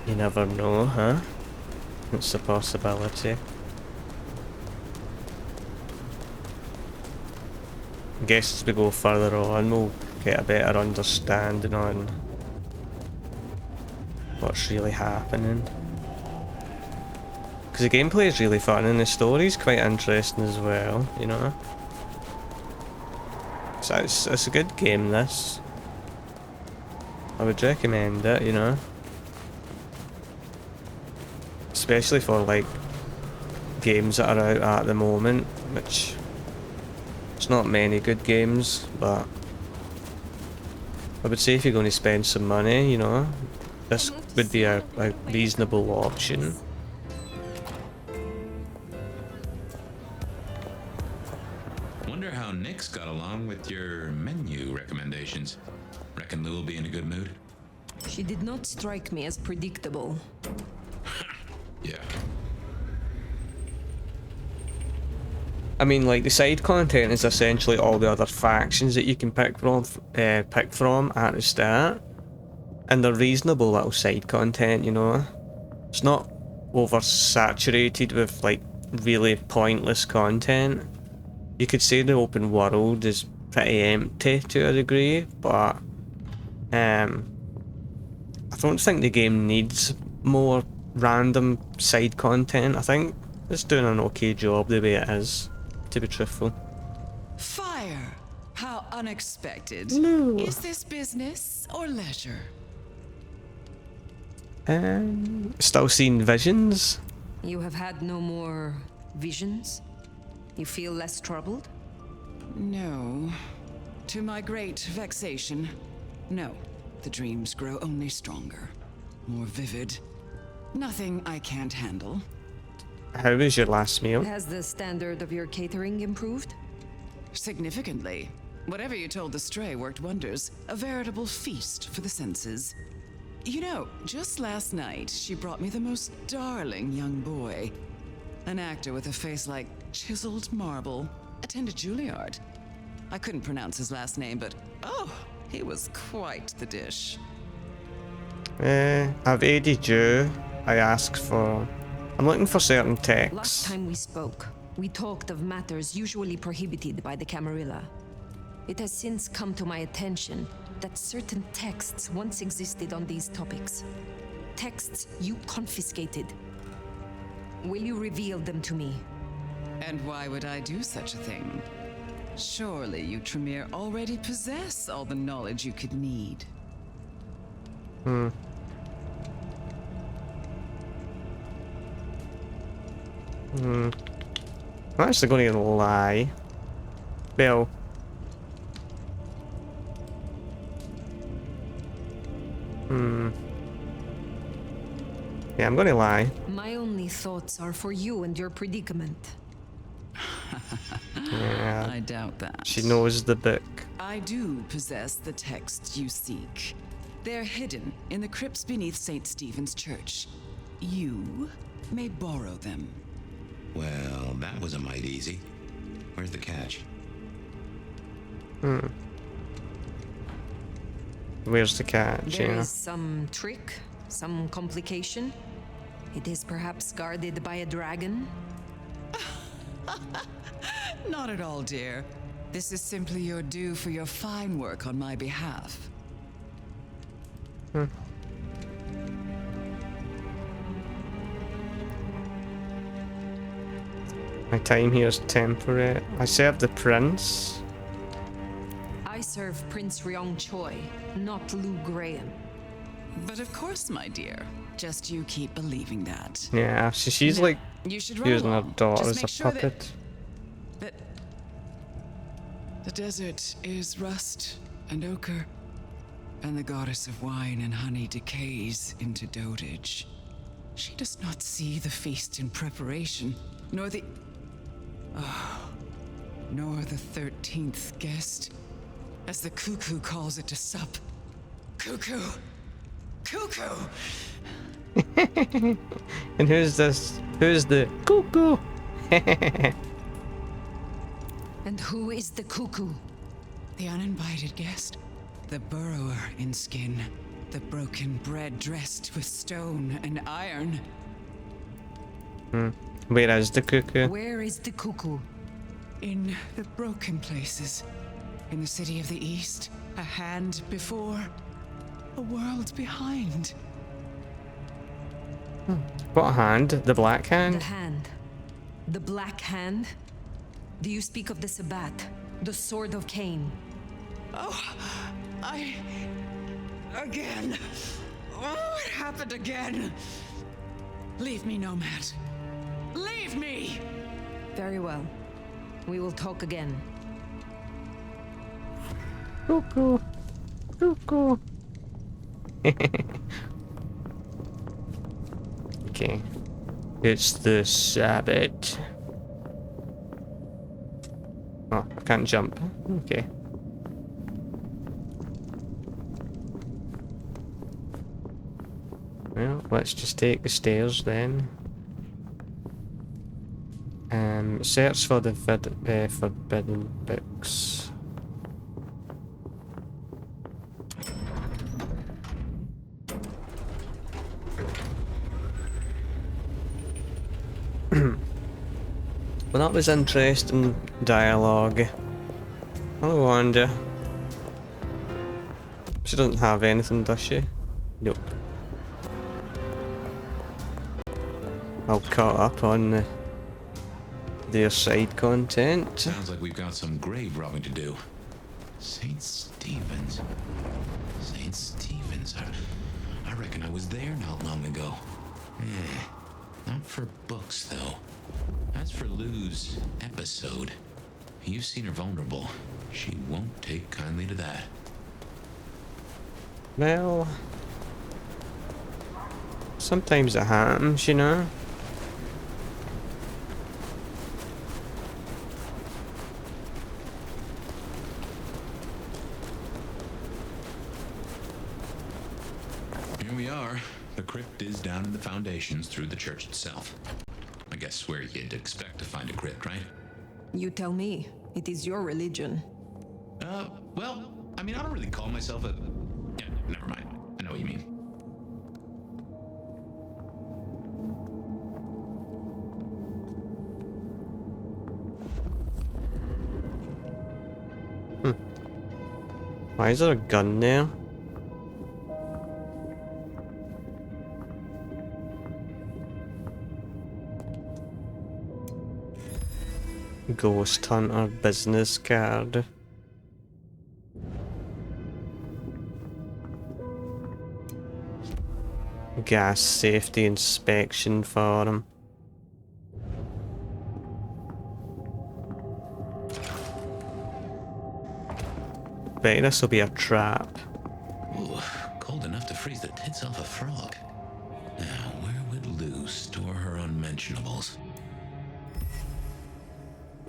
You never know, huh? It's a possibility. I guess as we go further on, we'll get a better understanding on what's really happening. Because the gameplay is really fun and the story's quite interesting as well, you know? So it's a good game, this. I would recommend it, you know? Especially for like games that are out at the moment, which it's not many good games, but I would say if you're going to spend some money, you know, this would be a reasonable option. Wonder how Nick's got along with your menu recommendations. Reckon Lou will be in a good mood? She did not strike me as predictable. Yeah. I mean, like, the side content is essentially all the other factions that you can pick from at the start, and they're reasonable little side content, you know. It's not oversaturated with like really pointless content. You could say the open world is pretty empty to a degree, but I don't think the game needs more random side content. I think it's doing an okay job the way it is, to be truthful. Fire! How unexpected. No. Is this business or leisure? Still seeing visions? You have had no more visions? You feel less troubled? No. To my great vexation, no. The dreams grow only stronger, more vivid. Nothing I can't handle. How was your last meal? Has the standard of your catering improved? Significantly. Whatever you told the stray worked wonders. A veritable feast for the senses. You know, just last night, she brought me the most darling young boy. An actor with a face like chiseled marble. Attended Juilliard. I couldn't pronounce his last name, but oh, he was quite the dish. I've aided you. I asked for... I'm looking for certain texts. Last time we spoke, we talked of matters usually prohibited by the Camarilla. It has since come to my attention that certain texts once existed on these topics. Texts you confiscated. Will you reveal them to me? And why would I do such a thing? Surely you Tremere already possess all the knowledge you could need. I'm actually going to lie. Bill. Yeah, I'm going to lie. My only thoughts are for you and your predicament. Yeah. I doubt that. She knows the book. I do possess the texts you seek. They're hidden in the crypts beneath St. Stephen's Church. You may borrow them. Well, that was a mite easy. Where's the catch? Where's the catch? There Yeah. is some trick, some complication. It is perhaps guarded by a dragon. Not at all, dear. This is simply your due for your fine work on my behalf. My time here is temporary. I serve the prince. I serve Prince Ryong Choi, not Lou Graham. But of course, my dear. Just you keep believing that. Yeah, so she's like You should run using her along. daughter Just as make a sure puppet. that the desert is rust and ochre, and the goddess of wine and honey decays into dotage. She does not see the feast in preparation, nor the 13th guest, as the cuckoo calls it to sup. Cuckoo! Cuckoo! And who's this? Who's the cuckoo? And who is the cuckoo? The uninvited guest. The burrower in skin. The broken bread dressed with stone and iron. Where is the cuckoo? Where is the cuckoo? In the broken places. In the city of the east. A hand before. A world behind. What hand? The black The hand? hand. The black hand? Do you speak of the Sabbat? The sword of Cain? Oh, again. Oh, it happened again. Leave me, Nomad. Leave me! Very well. We will talk again. Cuckoo. Cuckoo. Okay. It's the Sabbath. Oh, I can't jump. Okay. Well, let's just take the stairs then. Search for the forbidden books. Well, that was interesting dialogue. I wonder. She doesn't have anything, does she? Nope. I'll caught up on their side content. Sounds like we've got some grave robbing to do. St. Stephen's. St. Stephen's. I reckon I was there not long ago. Not for books, though. As for Lou's episode, you've seen her vulnerable. She won't take kindly to that. Well, sometimes it happens, you know. Here we are. The crypt is down in the foundations through the church itself. I guess where you'd expect to find a crypt, right? You tell me. It is your religion. Well, I mean, I don't really call myself a... Yeah, never mind. I know what you mean. Why is there a gun there? Ghost Hunter business card. Gas safety inspection form. Bet this will be a trap. Ooh, cold enough to freeze the tits off a frog. Now, where would Lou store her unmentionables?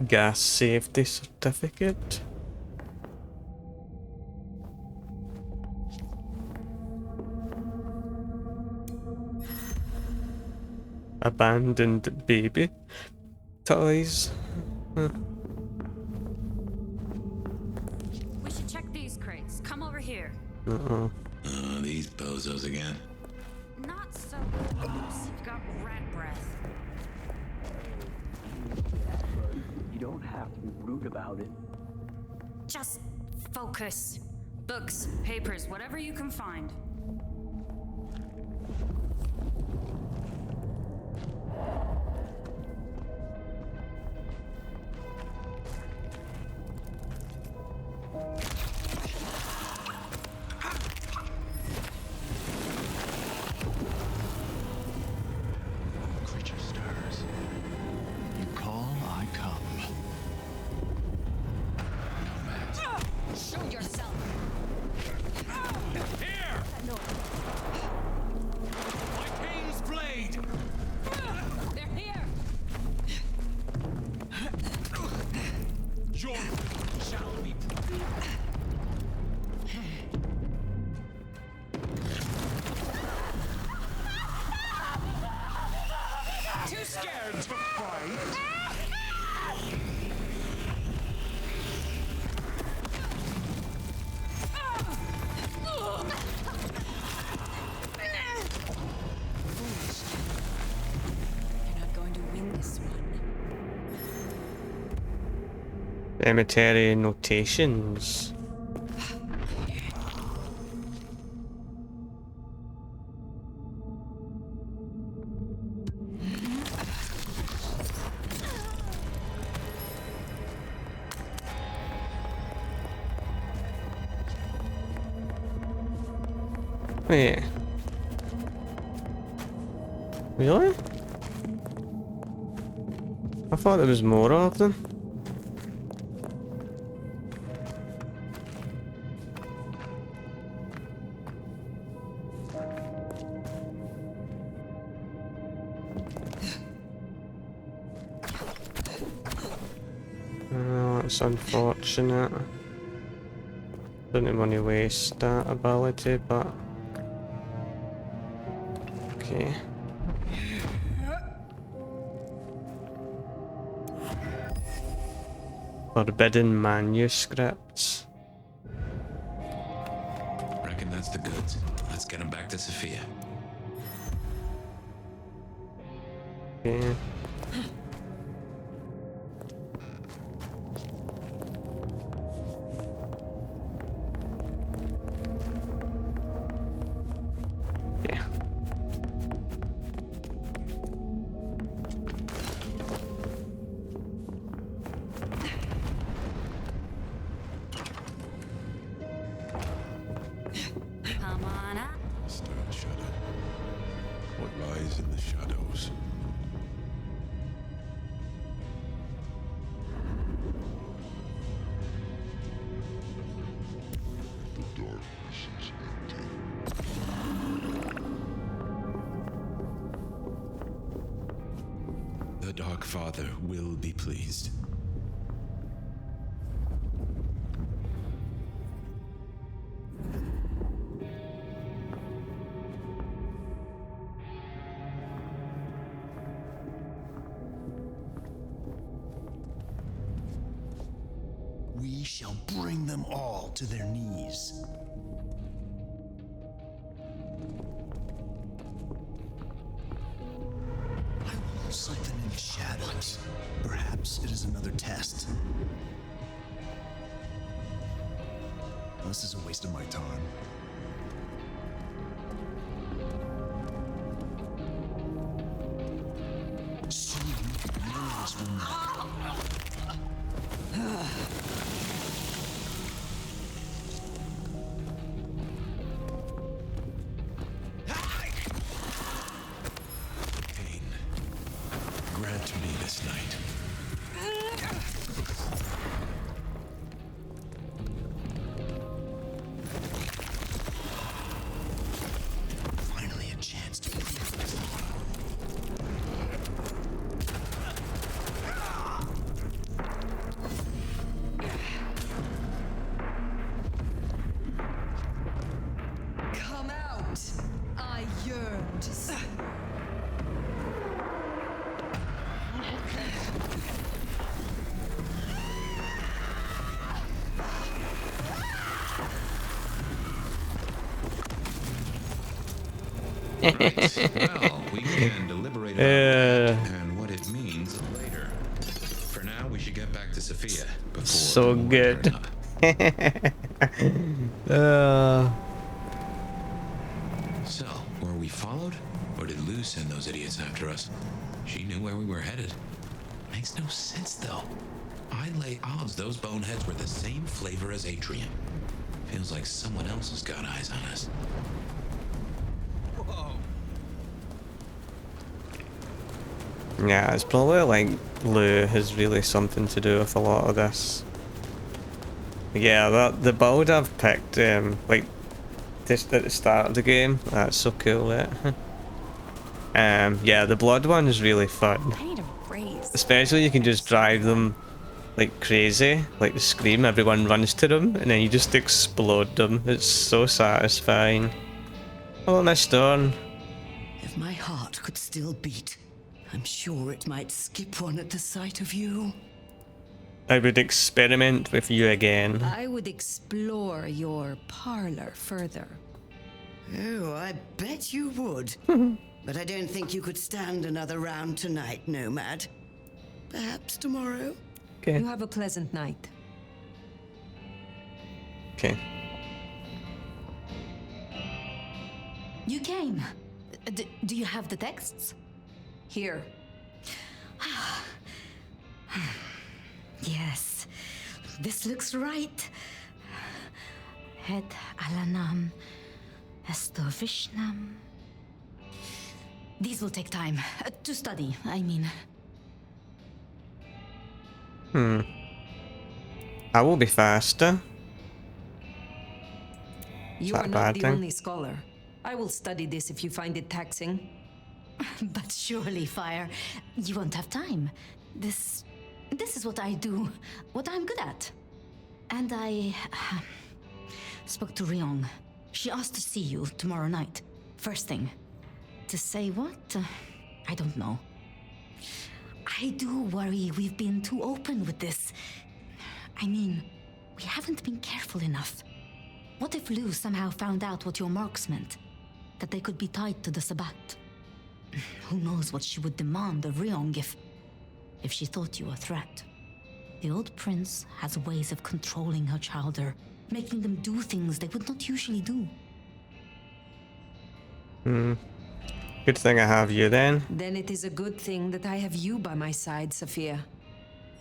Gas safety certificate. Abandoned baby toys. We should check these crates. Come over here. Uh-oh. Oh, these bozos again. Not so close. You've got rat breath. You don't have to be rude about it. Just focus. Books, papers, whatever you can find. Creature stirs. You call, I come. Show yourself. Here! My Cain's blade! They're here. Your shall be. Too scared to fight. You're not going to win this one. Cemetery notations. Wait. Really? I thought there was more of them. Oh, that's unfortunate. Didn't want to waste that ability, but okay. Forbidden manuscripts. Reckon that's the goods. Let's get them back to Sophia. Yeah. Yeah. Come on up. Stern shadow. What lies in the shadows? The darkness is empty. The Dark Father will be pleased. We shall bring them all to their knees. I will something in the shadows. Perhaps it is another test. This is a waste of my time. Soon, yours will not. Pain. Grant me this night. Finally, a chance to Come out! I yearn to see. Well, we can deliberate about that and what it means later. For now, we should get back to Sophia before So we wake good. her up. So, were we followed? Or did Lou send those idiots after us? She knew where we were headed. Makes no sense, though. I lay odds those boneheads were the same flavor as Atrium. Feels like someone else has got eyes on us. Yeah, it's probably like Lou has really something to do with a lot of this. Yeah, the build I've picked, like just at the start of the game, that's so cool. Yeah, the blood one is really fun. I need a raise. Especially you can just drive them like crazy, like the Scream, everyone runs to them and then you just explode them. It's so satisfying. Oh, nice turn. If my heart could still beat, I'm sure it might skip one at the sight of you. I would experiment with you again. I would explore your parlor further. Oh, I bet you would. But I don't think you could stand another round tonight, Nomad. Perhaps tomorrow? Okay. You have a pleasant night. Okay. You came. Do you have the texts? Here. Yes, this looks right. Het Alanam Estovishnam. These will take time to study, I mean. I will be faster. You are not the only scholar. I will study this if you find it taxing. But surely, Fire, you won't have time. This is what I do, what I'm good at. And I spoke to Ryong. She asked to see you tomorrow night, first thing. To say what? I don't know. I do worry we've been too open with this. I mean, we haven't been careful enough. What if Lou somehow found out what your marks meant? That they could be tied to the Sabbat? Who knows what she would demand of Ryong if she thought you a threat. The old prince has ways of controlling her chowder, making them do things they would not usually do. Good thing I have you then. Then it is a good thing that I have you by my side, Sophia.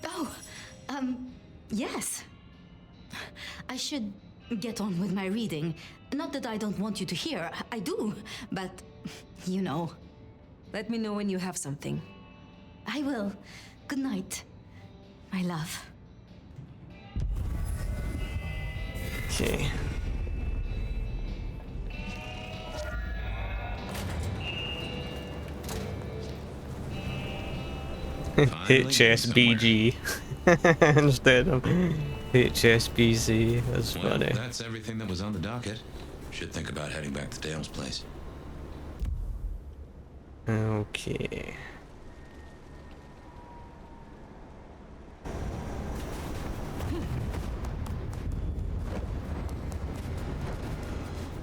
Oh, yes. I should get on with my reading. Not that I don't want you to hear, I do, but you know. Let me know when you have something. I will. Good night, my love. Okay. HSBG instead of HSBC. That's funny. That's everything that was on the docket. Should think about heading back to Dale's place. Okay.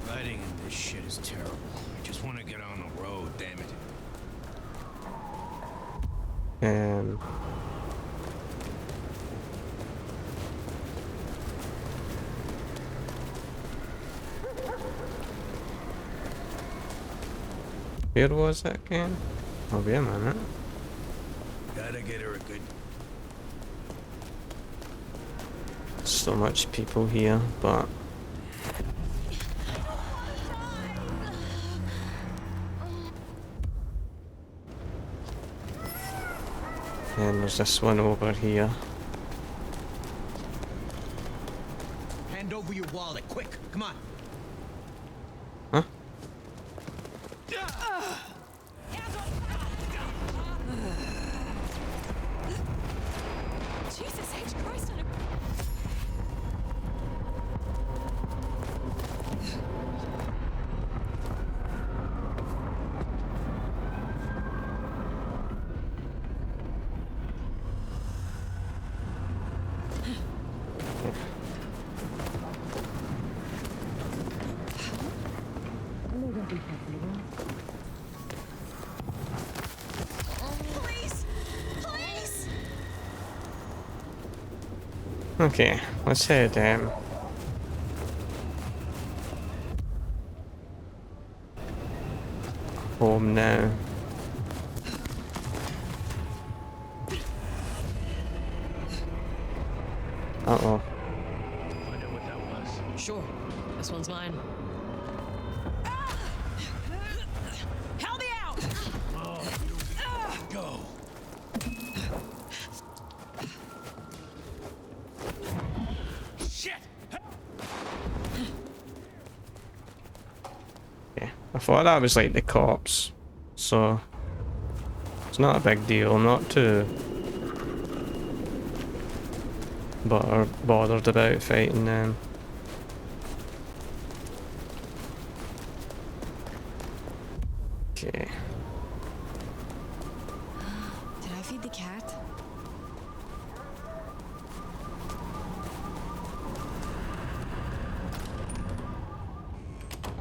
Riding in this shit is terrible. I just want to get on the road, damn it. Where was that again? I'll be a minute. Gotta get her a good. So much people here, but and there's this one over here. Hand over your wallet, quick! Come on. Huh? Jesus H. Christ on a... Please! Please! Okay, let's head home now. Uh-oh. Sure, this one's mine. Help me out! Go. Shit! Yeah, I thought that was like the cops, so it's not a big deal, not too bothered about fighting them. Okay. Did I feed the cat?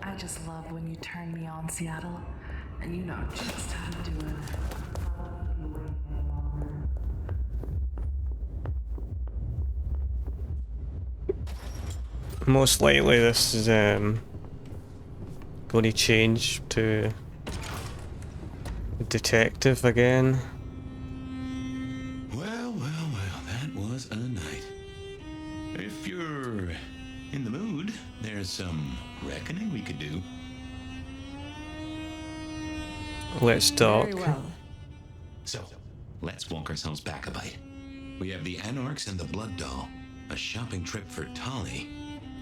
I just love when you turn me on, Seattle, and you know just how to do it. Most likely this is going to change to detective again. Well, that was a night. If you're in the mood, there's some reckoning we could do. Let's talk. Very well. So, let's walk ourselves back a bite. We have the Anarchs and the Blood Doll, a shopping trip for Tali,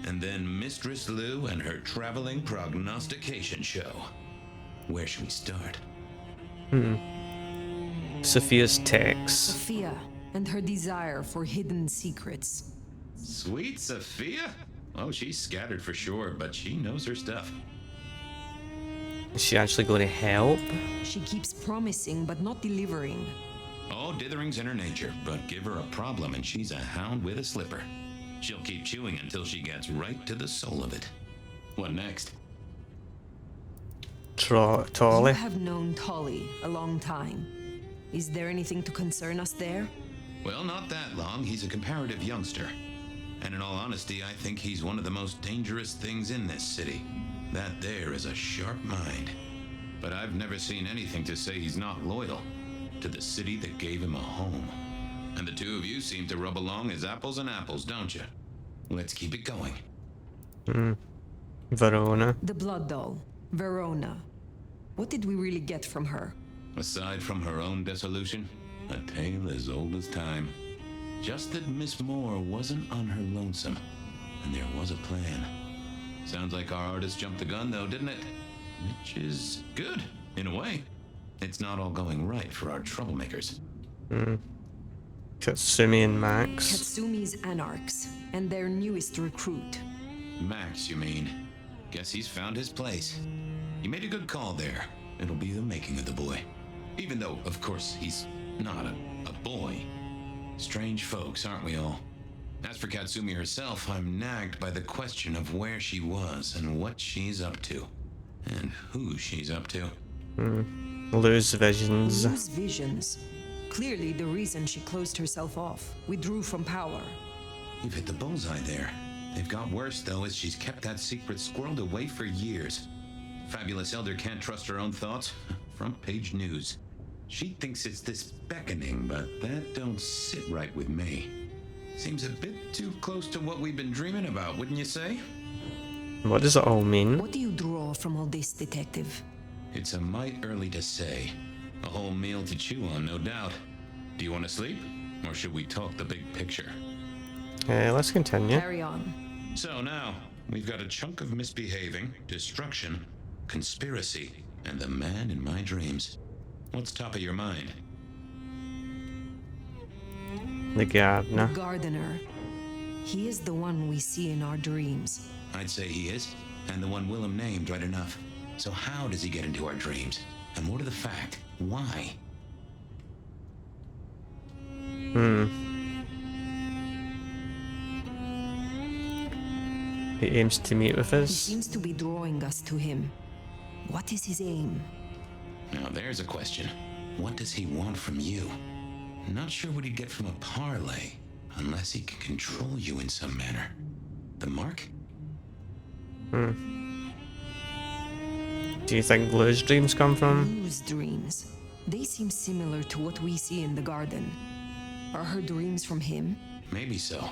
and then Mistress Lou and her traveling prognostication show. Where should we start? Sophia's text. Sophia and her desire for hidden secrets. Sweet Sophia? Oh, she's scattered for sure, but she knows her stuff. Is she actually going to help? She keeps promising but not delivering. Oh, dithering's in her nature, but give her a problem and she's a hound with a slipper. She'll keep chewing until she gets right to the soul of it. What next? Tolly. You have known Tolly a long time. Is there anything to concern us there? Well, not that long. He's a comparative youngster. And in all honesty, I think he's one of the most dangerous things in this city. That there is a sharp mind. But I've never seen anything to say he's not loyal to the city that gave him a home. And the two of you seem to rub along as apples and apples, don't you? Let's keep it going. Verona. The Blood Doll, Verona. What did we really get from her? Aside from her own dissolution, a tale as old as time. Just that Miss Moore wasn't on her lonesome, and there was a plan. Sounds like our artist jumped the gun, though, didn't it? Which is good, in a way. It's not all going right for our troublemakers. Katsumi and Max. Katsumi's Anarchs, and their newest recruit. Max, you mean? Guess he's found his place. You made a good call there. It'll be the making of the boy. Even though, of course, he's not a boy. Strange folks, aren't we all? As for Katsumi herself, I'm nagged by the question of where she was and what she's up to. And who she's up to. Lose visions. Lose visions. Clearly the reason she closed herself off. Withdrew from power. You've hit the bullseye there. They've got worse, though, as she's kept that secret squirreled away for years. Fabulous Elder can't trust her own thoughts. Front page news. She thinks it's this beckoning, but that don't sit right with me. Seems a bit too close to what we've been dreaming about, wouldn't you say? What does it all mean? What do you draw from all this, Detective? It's a mite early to say. A whole meal to chew on, no doubt. Do you want to sleep? Or should we talk the big picture? Let's continue. Carry on. So now, we've got a chunk of misbehaving, destruction, conspiracy, and the man in my dreams. What's top of your mind? The gardener. The gardener. He is the one we see in our dreams. I'd say he is, and the one Willem named right enough. So how does he get into our dreams? And more to the fact, why? He aims to meet with He us. seems to be drawing us to him. What is his aim? Now there's a question. What does he want from you? Not sure what he'd get from a parlay, unless he can control you in some manner. The mark? Do you think Blue's dreams come from? Blue's dreams. They seem similar to what we see in the garden. Are her dreams from him? Maybe so.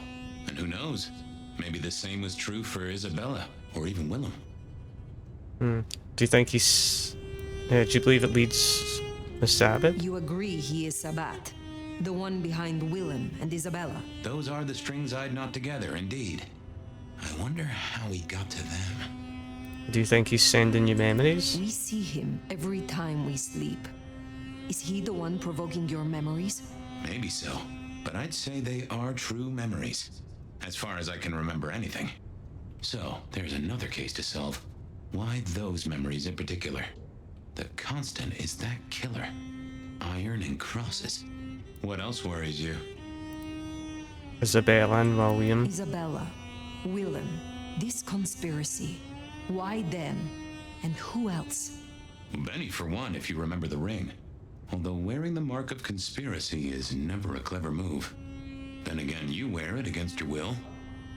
And who knows? Maybe the same was true for Isabella, or even Willem. Do you think he's... do you believe it leads to Sabbath? You agree he is Sabat, the one behind Willem and Isabella. Those are the strings I'd knot together, indeed. I wonder how he got to them. Do you think he's sending you memories? We see him every time we sleep. Is he the one provoking your memories? Maybe so, but I'd say they are true memories, as far as I can remember anything. So, there's another case to solve. Why those memories in particular? The constant is that killer. Iron and crosses. What else worries you? Isabella and William. Isabella, Willem, this conspiracy. Why them? And who else? Benny, for one, if you remember the ring. Although wearing the mark of conspiracy is never a clever move. Then again, you wear it against your will.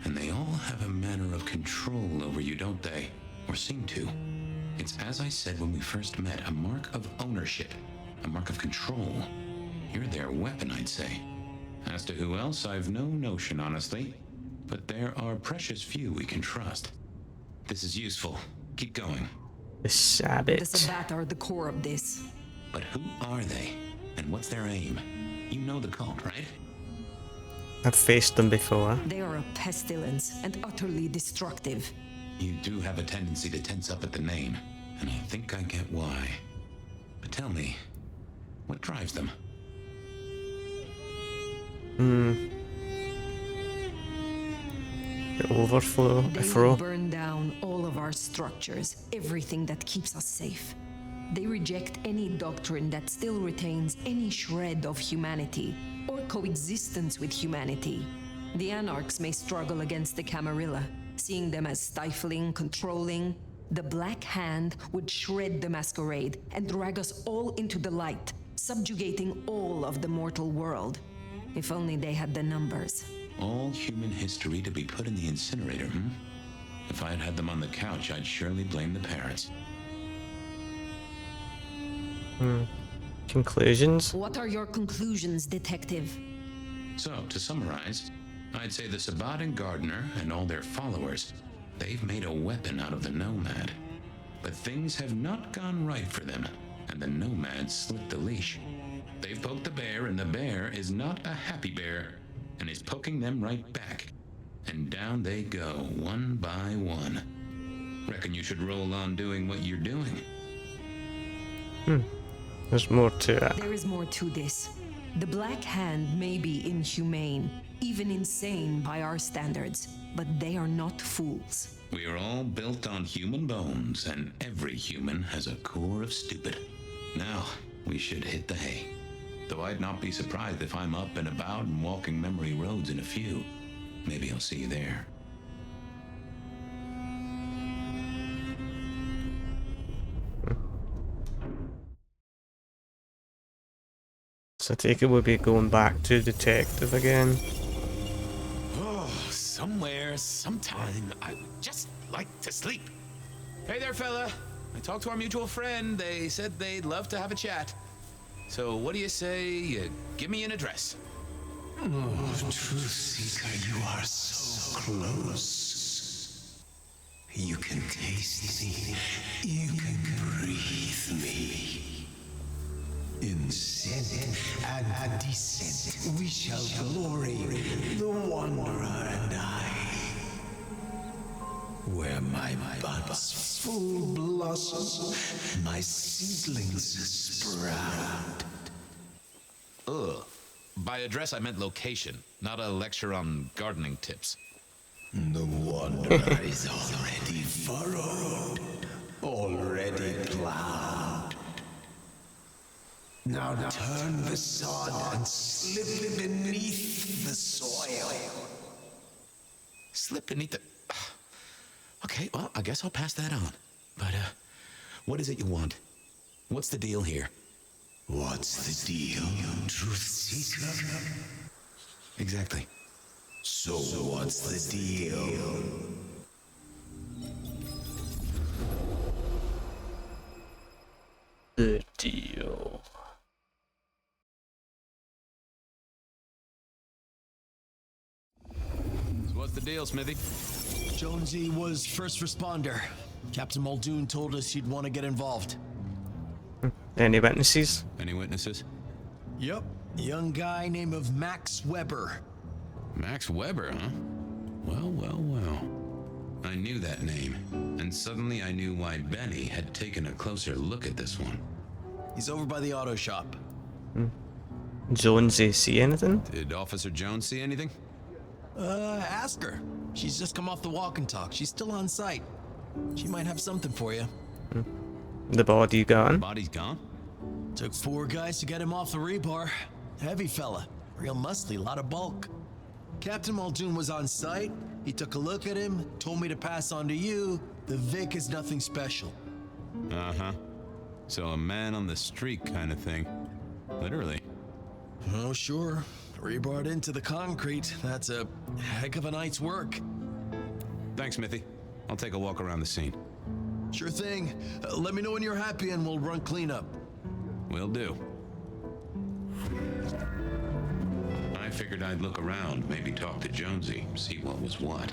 And they all have a manner of control over you, don't they? Or seem to. It's as I said when we first met, a mark of ownership. A mark of control. You're their weapon, I'd say. As to who else, I've no notion, honestly. But there are precious few we can trust. This is useful. Keep going. The Sabbath. The Sabat are the core of this. But who are they? And what's their aim? You know the cult, right? I've faced them before. They are a pestilence and utterly destructive. You do have a tendency to tense up at the name, and I think I get why. But tell me, what drives them? The overflow. They will burn down all of our structures, everything that keeps us safe. They reject any doctrine that still retains any shred of humanity or coexistence with humanity. The Anarchs may struggle against the Camarilla, seeing them as stifling, controlling. The Black Hand would shred the Masquerade and drag us all into the light, subjugating all of the mortal world. If only they had the numbers. All human history to be put in the incinerator, hmm? If I had had them on the couch, I'd surely blame the parents. Conclusions? What are your conclusions, Detective? So, to summarize, I'd say the Sabbat and Gardner and all their followers, they've made a weapon out of the Nomad. But things have not gone right for them, and the Nomad slipped the leash. They've poked the bear, and the bear is not a happy bear, and is poking them right back. And down they go, one by one. Reckon you should roll on doing what you're doing. There's more to it. There is more to this. The Black Hand may be inhumane, even insane by our standards, but they are not fools. We are all built on human bones, and every human has a core of stupid. Now, we should hit the hay. Though I'd not be surprised if I'm up and about and walking memory roads in a few. Maybe I'll see you there. So I take it we'll be going back to Detective again. Oh, somewhere, sometime, I'd just like to sleep. Hey there, fella. I talked to our mutual friend. They said they'd love to have a chat. So what do you say you give me an address? Oh, Truth Seeker, you are so close. You can taste me. You can breathe me. In scent and descent we shall glory, the Wanderer and I. Where my buds full blossom, my seedlings sprout. Ugh. By address, I meant location, not a lecture on gardening tips. The Wanderer is already furrowed, already plowed. Now turn the sod and slip beneath the soil. Slip beneath the... Okay, well, I guess I'll pass that on. But, what is it you want? What's the deal here? What's the deal, Truth Seeker? Exactly. So what's the deal? The deal. So what's the deal, Smithy? Jonesy was first responder. Captain Muldoon told us he'd want to get involved. Any witnesses? Any witnesses? Yep. A young guy named of Max Weber. Max Weber, huh? Well, well, well. I knew that name, and suddenly I knew why Benny had taken a closer look at this one. He's over by the auto shop. Jonesy see anything? Did Officer Jones see anything? Ask her. She's just come off the walk and talk. She's still on site. She might have something for you. The body gone? Body's gone? Took 4 guys to get him off the rebar. Heavy fella. Real muscly, lot of bulk. Captain Muldoon was on site. He took a look at him, told me to pass on to you. The Vic is nothing special. Uh-huh. So a man on the street kind of thing. Literally. Oh, sure. Rebarred into the concrete. That's a heck of a night's work. Thanks, Smithy. I'll take a walk around the scene. Sure thing. Let me know when you're happy and we'll run cleanup. Will do. I figured I'd look around, maybe talk to Jonesy, see what was what.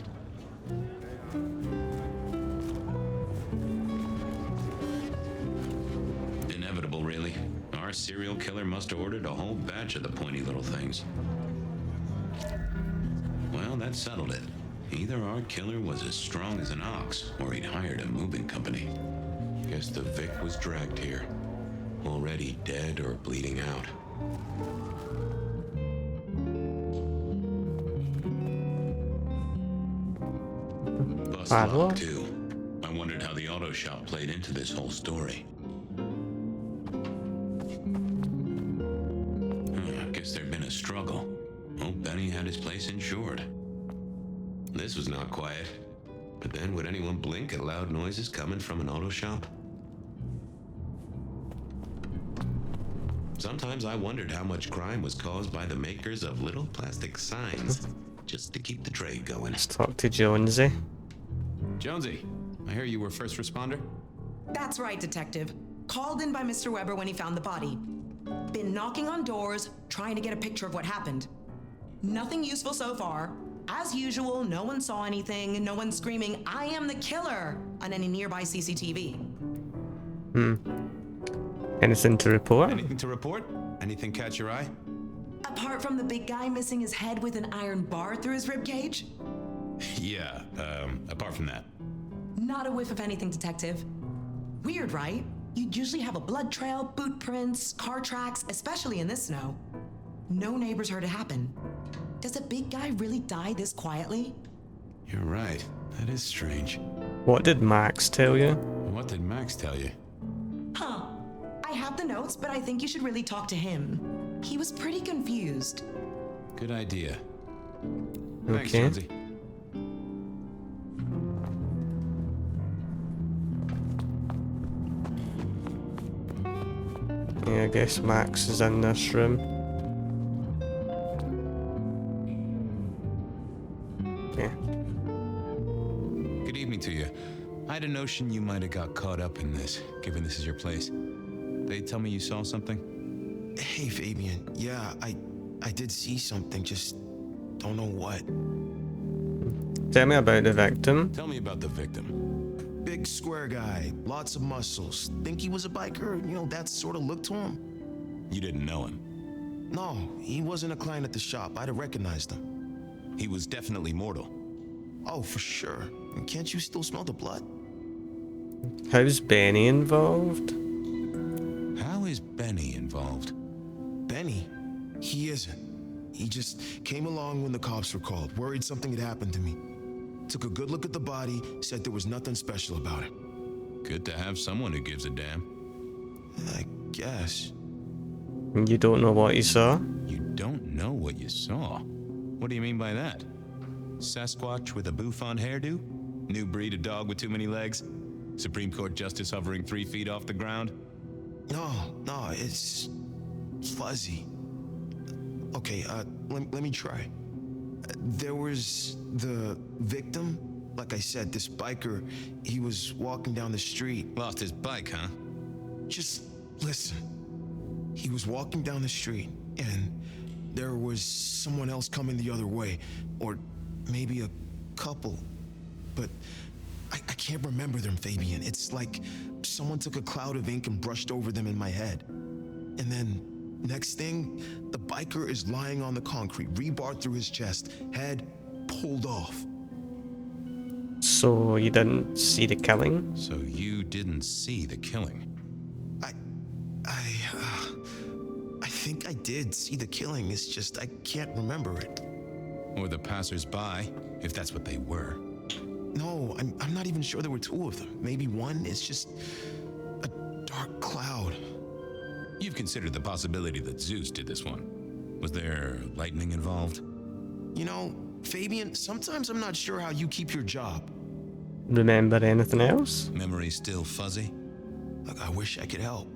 Inevitable, really. Our serial killer must have ordered a whole batch of the pointy little things. Well, that settled it. Either our killer was as strong as an ox, or he'd hired a moving company. Guess the Vic was dragged here. Already dead or bleeding out. Bust luck, too. I wondered how the auto shop played into this whole story. his place insured. This was not quiet. But then would anyone blink at loud noises coming from an auto shop? Sometimes I wondered how much crime was caused by the makers of little plastic signs just to keep the trade going. Let's talk to Jonesy. Jonesy, I hear you were first responder? That's right, Detective. Called in by Mr. Weber when he found the body. Been knocking on doors, trying to get a picture of what happened. Nothing useful so far. As usual, no one saw anything, no one screaming, "I am the killer," on any nearby CCTV. Anything to report? Anything to report? Anything catch your eye? Apart from the big guy missing his head with an iron bar through his ribcage? Yeah, apart from that. Not a whiff of anything, Detective. Weird, right? You'd usually have a blood trail, boot prints, car tracks, especially in this snow. No neighbors heard it happen. Does a big guy really die this quietly? You're right. That is strange. What did Max tell you? What did Max tell you? Huh. I have the notes, but I think you should really talk to him. He was pretty confused. Good idea. Okay. Thanks, Jonesy. Yeah, I guess Max is in this room. Okay. Good evening to you. I had a notion you might have got caught up in this, given this is your place. They tell me you saw something? Hey, Fabian. Yeah, I did see something, just don't know what. Tell me about the victim. Tell me about the victim. Big square guy, lots of muscles. Think he was a biker? You know, that sort of look to him? You didn't know him? No, he wasn't a client at the shop. I'd have recognized him. He was definitely mortal. Oh, for sure. And can't you still smell the blood? How's Benny involved? How is Benny involved? Benny? He isn't. He just came along when the cops were called, worried something had happened to me. Took a good look at the body, said there was nothing special about it. Good to have someone who gives a damn. I guess. You don't know what you saw? You don't know what you saw? What do you mean by that? Sasquatch with a bouffant hairdo? New breed of dog with too many legs? Supreme Court justice hovering 3 feet off the ground? No, it's fuzzy. Okay, let me try. There was the victim. Like I said, this biker, he was walking down the street. Lost his bike, huh? Just listen. He was walking down the street, and there was someone else coming the other way. Or maybe a couple. But I can't remember them, Fabian. It's like someone took a cloud of ink and brushed over them in my head. And then, next thing, the biker is lying on the concrete, rebar through his chest, head pulled off. So you didn't see the killing? So you didn't see the killing? I think I did see the killing. It's just I can't remember it. Or the passers-by, if that's what they were. No, I'm not even sure there were 2 of them. Maybe one. It's just a dark cloud. You've considered the possibility that Zeus did this one. Was there lightning involved? You know, Fabian, sometimes I'm not sure how you keep your job. Remember anything else? Memory still fuzzy? Look, I wish I could help.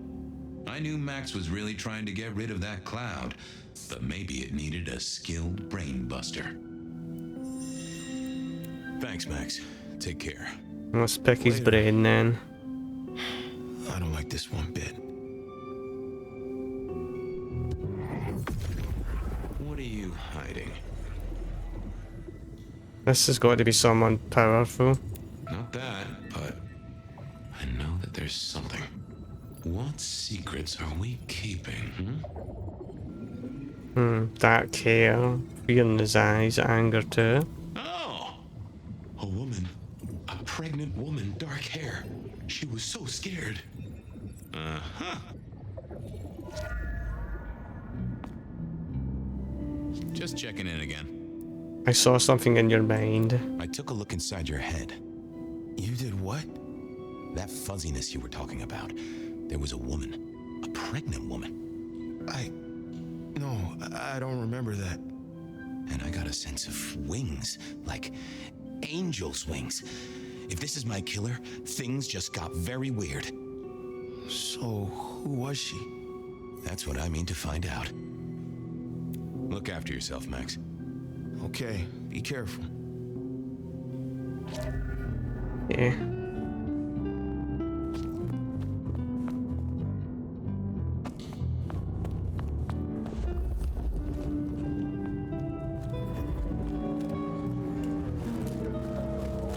I knew Max was really trying to get rid of that cloud, but maybe it needed a skilled brain buster. Thanks, Max. Take care. Let's pick his brain then. I don't like this one bit. What are you hiding? This has got to be someone powerful. Not that, but I know that there's something. What secrets are we keeping, Dark hair, fear in his eyes, anger too. Oh! A woman. A pregnant woman, dark hair. She was so scared. Uh-huh. Just checking in again. I saw something in your mind. I took a look inside your head. You did what? That fuzziness you were talking about. There was a woman. A pregnant woman. No, I don't remember that. And I got a sense of wings, like angel's wings. If this is my killer, things just got very weird. So, who was she? That's what I mean to find out. Look after yourself, Max. Okay, be careful. Yeah.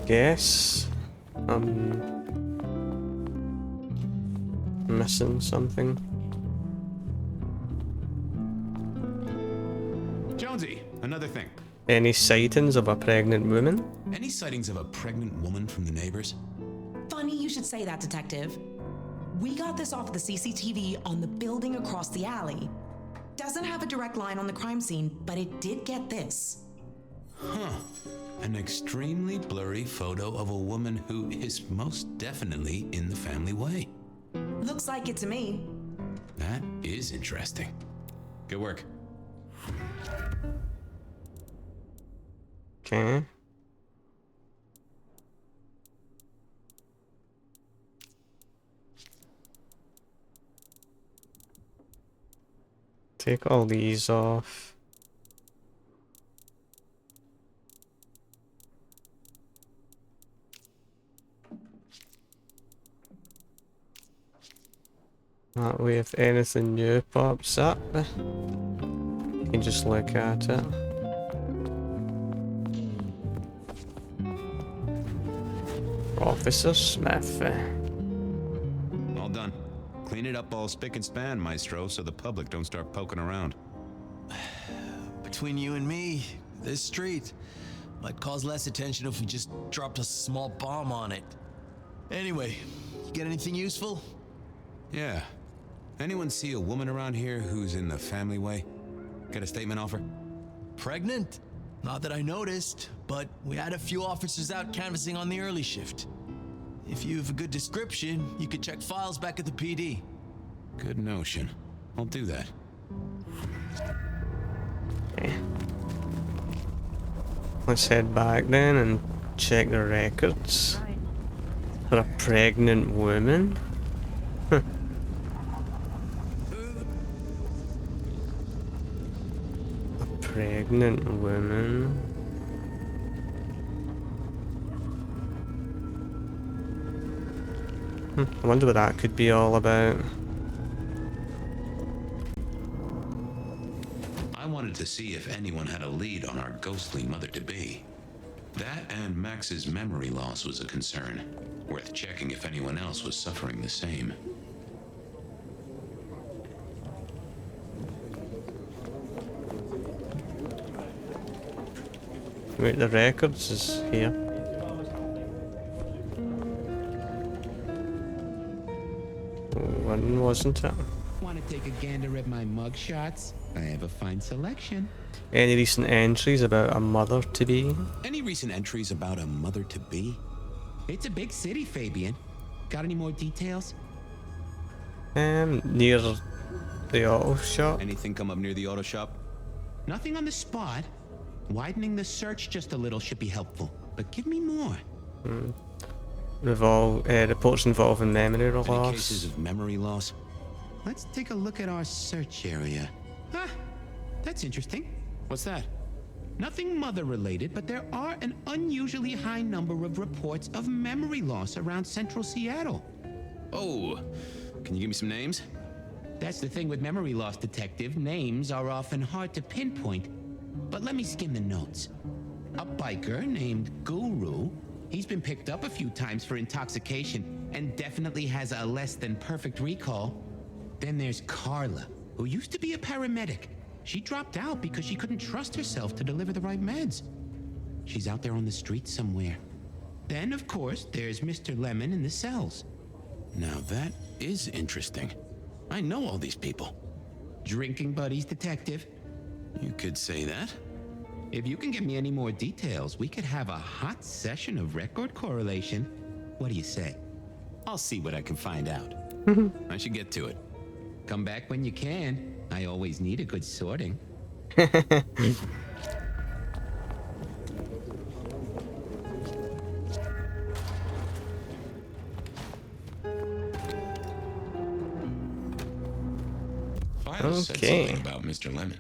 Guess I'm missing something. Jonesy, another thing. Any sightings of a pregnant woman? Any sightings of a pregnant woman from the neighbors? Funny you should say that, Detective. We got this off the CCTV on the building across the alley. Doesn't have a direct line on the crime scene, but it did get this. Huh. An extremely blurry photo of a woman who is most definitely in the family way. Looks like it to me. That is interesting. Good work. Okay. Take all these off. That way if anything new pops up, you can just look at it. Officer Smith. All done. Clean it up all spick and span, Maestro, so the public don't start poking around. Between you and me, this street might cause less attention if we just dropped a small bomb on it. Anyway, you get anything useful? Yeah. Anyone see a woman around here who's in the family way? Get a statement off her? Pregnant? Not that I noticed, but we had a few officers out canvassing on the early shift. If you have a good description, you could check files back at the PD. Good notion. I'll do that. Okay. Let's head back then and check the records. For a pregnant woman? Huh. A pregnant woman? I wonder what that could be all about. I wanted to see if anyone had a lead on our ghostly mother-to-be. That and Max's memory loss was a concern. Worth checking if anyone else was suffering the same. Wait, the records is here. One wasn't it? Want to take a gander at my mug shots? I have a fine selection. Any recent entries about a mother-to-be? Any recent entries about a mother-to-be? It's a big city, Fabian. Got any more details? Near the auto shop. Anything come up near the auto shop? Nothing on the spot. Widening the search just a little should be helpful, but give me more. Reports involving memory Any loss. cases of memory loss? Let's take a look at our search area. Ah, that's interesting. What's that? Nothing mother-related, but there are an unusually high number of reports of memory loss around central Seattle. Oh, can you give me some names? That's the thing with memory loss, Detective. Names are often hard to pinpoint. But let me skim the notes. A biker named Guru. He's been picked up a few times for intoxication and definitely has a less than perfect recall. Then there's Carla, who used to be a paramedic. She dropped out because she couldn't trust herself to deliver the right meds. She's out there on the street somewhere. Then, of course, there's Mr. Lemon in the cells. Now that is interesting. I know all these people. Drinking buddies, Detective. You could say that. If you can give me any more details, we could have a hot session of record correlation. What do you say? I'll see what I can find out. I should get to it. Come back when you can. I always need a good sorting. File said something about Mr. Lemon.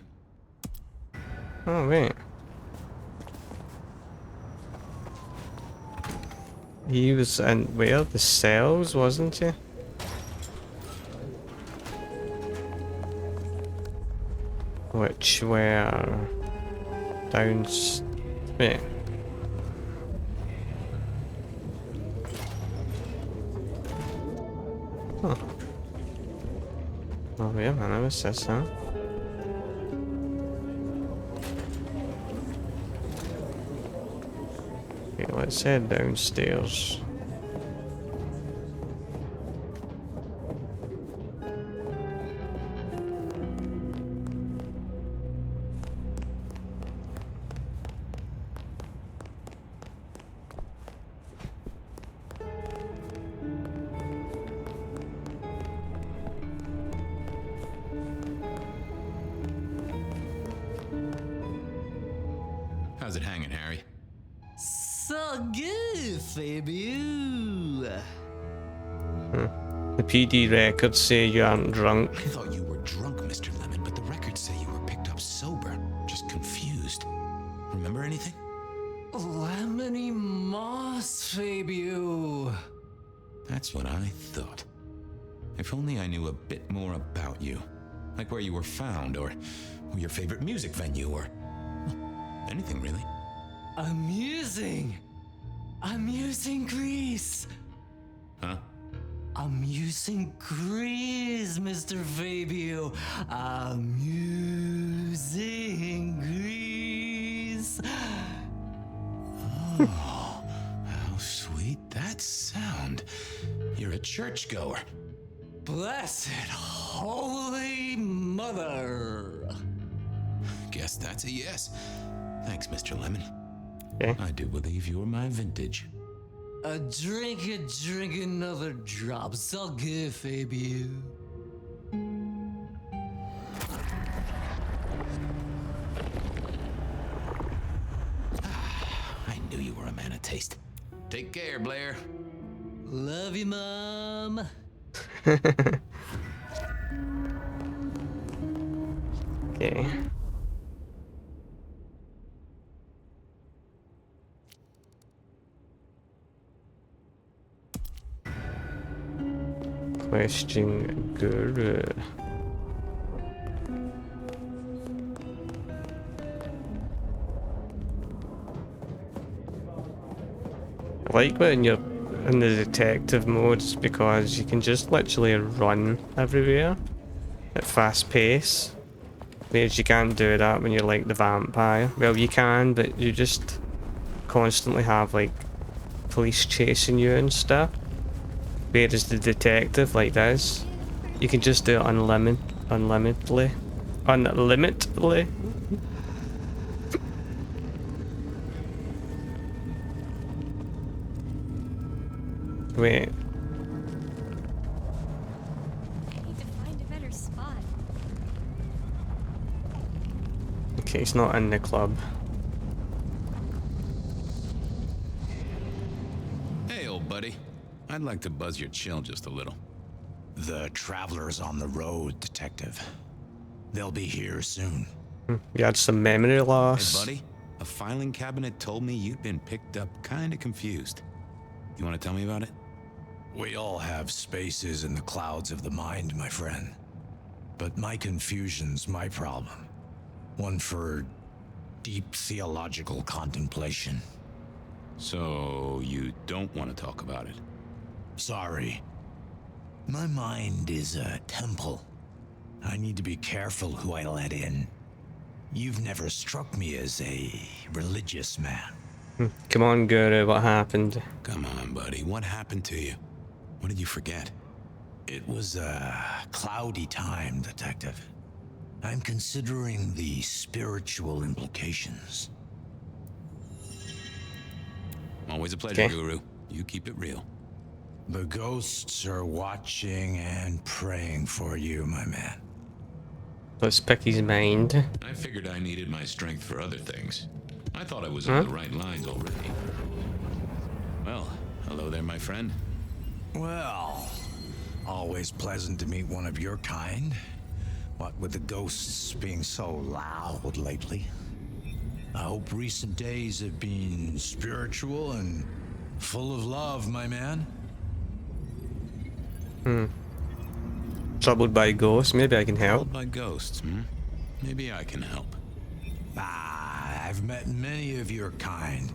Oh, wait. He was in where? The cells, wasn't he? Which were down. Wait. Huh. Oh, yeah, man, I was this, huh? Okay, let's head downstairs. How's it hanging, Harry? So good, Fabio. The PD records say you aren't drunk. I thought you were drunk, Mr. Lemon, but the records say you were picked up sober. Just confused. Remember anything? Lemony moss, Fabio. That's what I thought. If only I knew a bit more about you. Like where you were found, or your favorite music venue, or anything really. Amusing Greece. Huh? Amusing Greece, Mr. Fabio. Amusing Greece. Oh, how sweet that sound. You're a churchgoer. Blessed Holy Mother. Guess that's a yes. Thanks, Mr. Lemon. Okay. I do believe you're my vintage. A drink, another drop. So good, Fabio. I knew you were a man of taste. Take care, Blair. Love you, Mom. Okay. Question Guru. I like when you're in the detective modes because you can just literally run everywhere at fast pace. Whereas you can't do that when you're like the vampire. Well, you can, but you just constantly have like police chasing you and stuff. Whereas the detective, like this, you can just do it unlimitedly. Wait. I need to find a better spot. Okay, he's not in the club. Hey, old buddy. I'd like to buzz your chill just a little. The traveler's on the road, Detective. They'll be here soon. You had some memory loss. Hey, buddy. A filing cabinet told me you'd been picked up kinda confused. You wanna tell me about it? We all have spaces in the clouds of the mind, my friend. But my confusion's my problem. One for deep theological contemplation. So, you don't want to talk about it? Sorry. My mind is a temple. I need to be careful who I let in. You've never struck me as a religious man. Come on, Guru, what happened? Come on, buddy. What happened to you? What did you forget? It was a cloudy time, Detective. I'm considering the spiritual implications. Always a pleasure, Guru. You keep it real. The ghosts are watching and praying for you, my man. Let's pick his mind. I figured I needed my strength for other things. I thought I was on the right lines already. Well, hello there, my friend. Well, Always pleasant to meet one of your kind. What with the ghosts being so loud lately. I hope recent days have been spiritual and full of love, my man. Troubled by ghosts, maybe I can help. Troubled by ghosts, Maybe I can help. I've met many of your kind,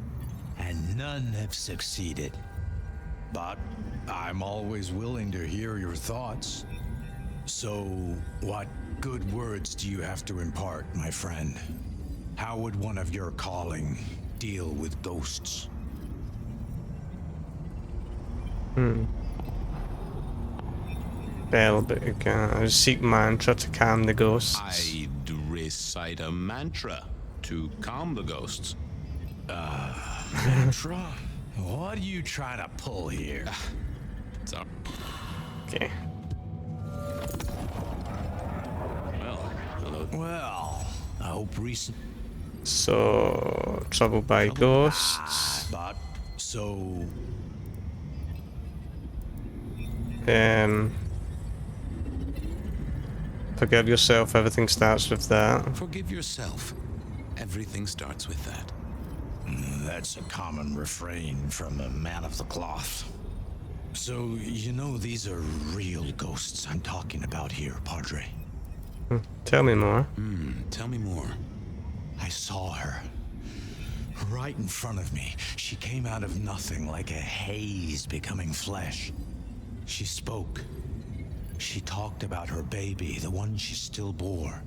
and none have succeeded. But I'm always willing to hear your thoughts. So, what good words do you have to impart, my friend? How would one of your calling deal with ghosts? Spellbook. Seek mantra to calm the ghosts. I'd recite a mantra to calm the ghosts. Mantra? What are you trying to pull here? Okay. Well, hello. Well, I hope recent. So, troubled by ghosts. But, so. Forgive yourself, everything starts with that. Forgive yourself. Everything starts with that. That's a common refrain from a man of the cloth. So, you know, these are real ghosts I'm talking about here, Padre. Tell me more. Tell me more. I saw her. Right in front of me. She came out of nothing, like a haze becoming flesh. She spoke. She talked about her baby, the one she still bore.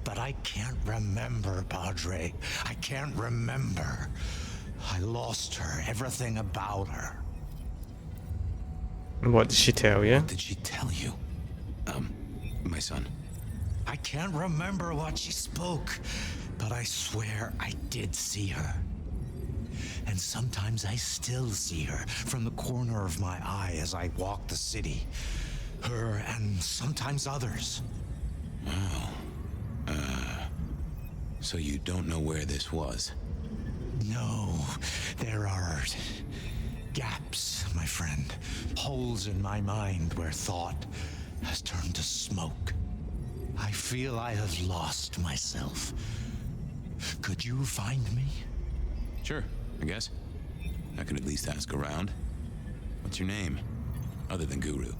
But I can't remember, Padre. I can't remember. I lost her, everything about her. What did she tell you? What did she tell you? My son. I can't remember what she spoke, but I swear I did see her. And sometimes I still see her from the corner of my eye as I walk the city. Her and sometimes others. Wow. So you don't know where this was? No, there are gaps, my friend. Holes in my mind where thought has turned to smoke. I feel I have lost myself. Could you find me? Sure, I guess. I could at least ask around. What's your name? Other than Guru.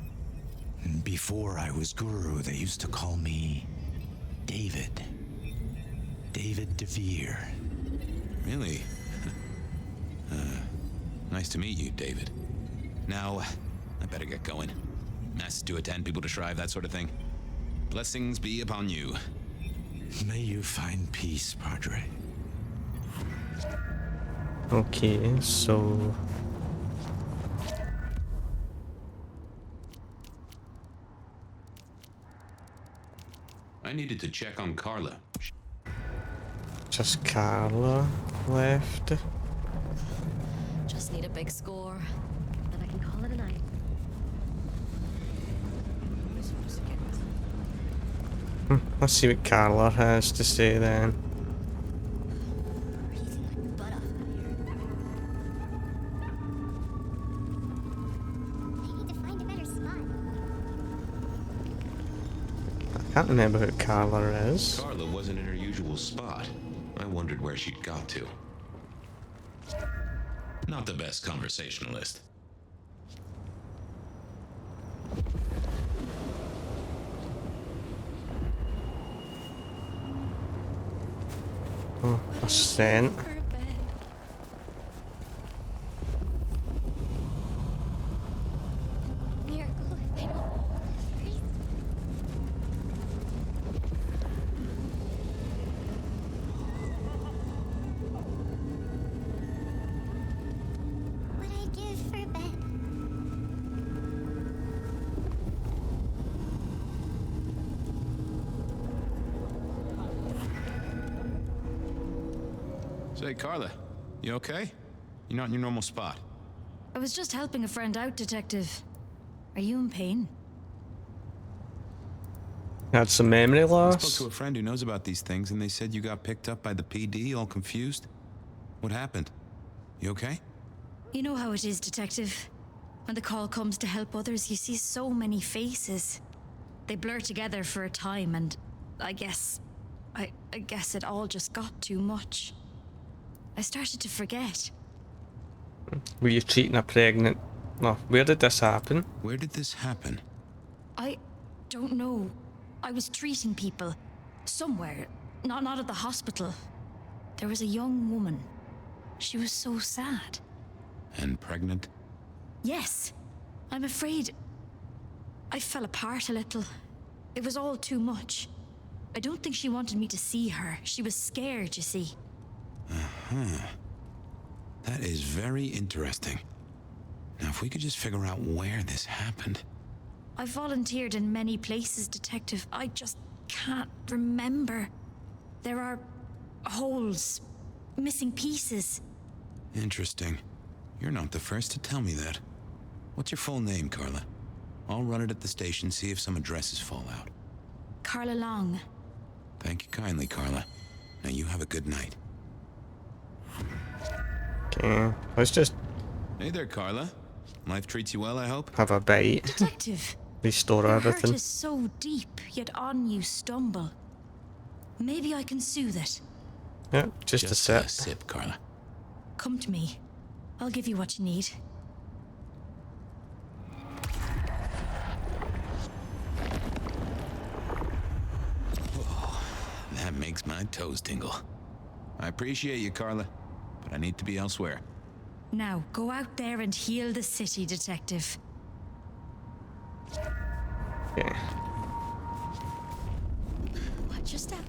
Before I was Guru, they used to call me David. David DeVere. Really? Nice to meet you, David. Now, I better get going. Mass to attend, people to shrive, that sort of thing. Blessings be upon you. May you find peace, Padre. Okay, so... I needed to check on Carla. Just Carla left. Just need a big score, then I can call it a night. Let's see what Carla has to say then. I can't remember who Carla is. Carla wasn't in her usual spot. I wondered where she'd got to. Not the best conversationalist. Oh, a scent. Say, Carla, you okay? You're not in your normal spot. I was just helping a friend out, Detective. Are you in pain? Had some memory I loss? spoke to a friend who knows about these things, and they said you got picked up by the PD, all confused. What happened? You okay? You know how it is, Detective. When the call comes to help others, you see so many faces. They blur together for a time, and I guess it all just got too much. I started to forget. Were you treating a pregnant... Well, where did this happen? Where did this happen? I don't know. I was treating people. Somewhere. Not at the hospital. There was a young woman. She was so sad. And pregnant? Yes. I'm afraid I fell apart a little. It was all too much. I don't think she wanted me to see her. She was scared, you see. Uh-huh. That is very interesting. Now, if we could just figure out where this happened. I volunteered in many places, Detective. I just can't remember. There are holes, missing pieces. Interesting. You're not the first to tell me that. What's your full name, Carla? I'll run it at the station, see if some addresses fall out. Carla Long. Thank you kindly, Carla. Now you have a good night. Okay, let's just... Hey there, Carla. Life treats you well, I hope? have a bite. Detective. Restore Your everything. hurt is so deep, yet on you stumble. Maybe I can soothe it. Yeah, just a sip. A sip, Carla. Come to me. I'll give you what you need. That makes my toes tingle. I appreciate you, Carla, but I need to be elsewhere. Now, go out there and heal the city, Detective. Okay. Watch your step.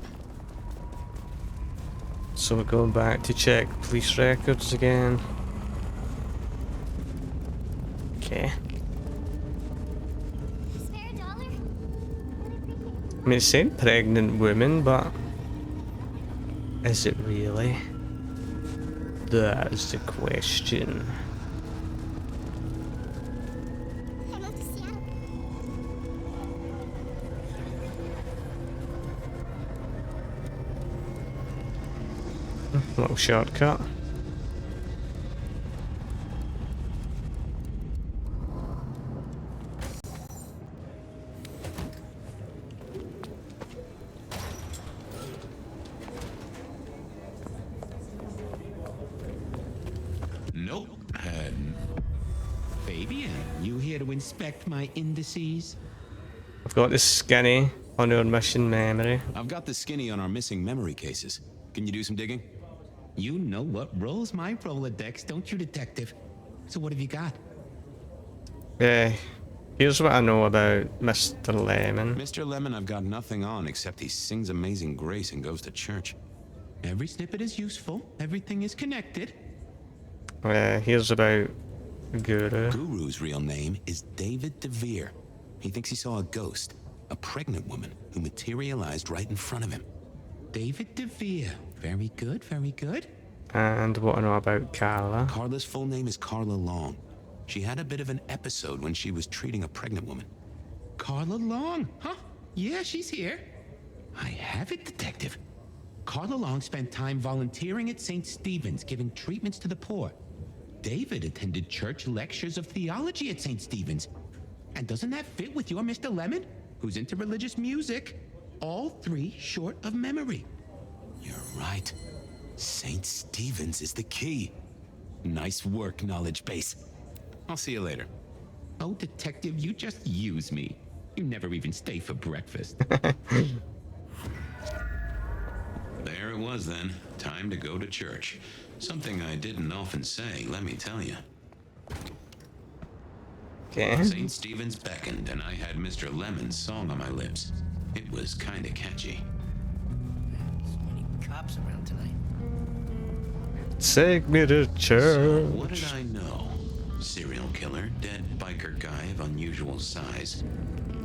So we're going back to check police records again. Okay. I mean, it said pregnant woman, but is it really? That's the question. Little shortcut. Nope. Fabian, you here to inspect my indices? I've got the skinny on our mission memory. I've got the skinny on our missing memory cases. Can you do some digging? You know what rolls my Rolodex, don't you, Detective? So what have you got? Here's what I know about Mr. Lemon. Mr. Lemon, I've got nothing on except he sings Amazing Grace and goes to church. Every snippet is useful. Everything is connected. Here's about Guru. Guru's real name is David DeVere. He thinks he saw a ghost, a pregnant woman who materialized right in front of him. David DeVere. Very good, very good. And what I know about Carla. Carla's full name is Carla Long. She had a bit of an episode when she was treating a pregnant woman. Carla Long, huh? Yeah, she's here. I have it, Detective. Carla Long spent time volunteering at St. Stephen's, giving treatments to the poor. David attended church lectures of theology at St. Stephen's. And doesn't that fit with your Mr. Lemon, who's into religious music? All three short of memory. You're right. St. Stephen's is the key. Nice work, knowledge base. I'll see you later. Oh, Detective, you just use me. You never even stay for breakfast. There it was then. Time to go to church. Something I didn't often say, let me tell you. Okay. St. Stephen's beckoned, and I had Mr. Lemon's song on my lips. It was kinda catchy. Cops around tonight. Take me to church. So, what did I know? Serial killer, dead biker guy of unusual size.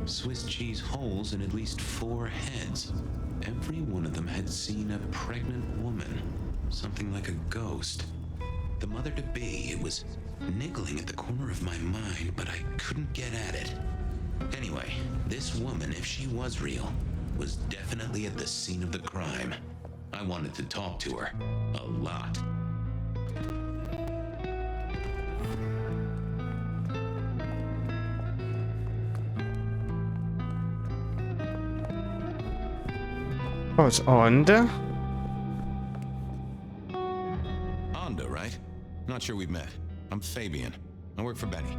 Swiss cheese holes in at least 4 heads. Every one of them had seen a pregnant woman. Something like a ghost. The mother-to-be, it was niggling at the corner of my mind, but I couldn't get at it. Anyway, this woman, if she was real, was definitely at the scene of the crime. I wanted to talk to her. A lot. Oh, it's Onda? Onda, right? Not sure we've met. I'm Fabian. I work for Benny.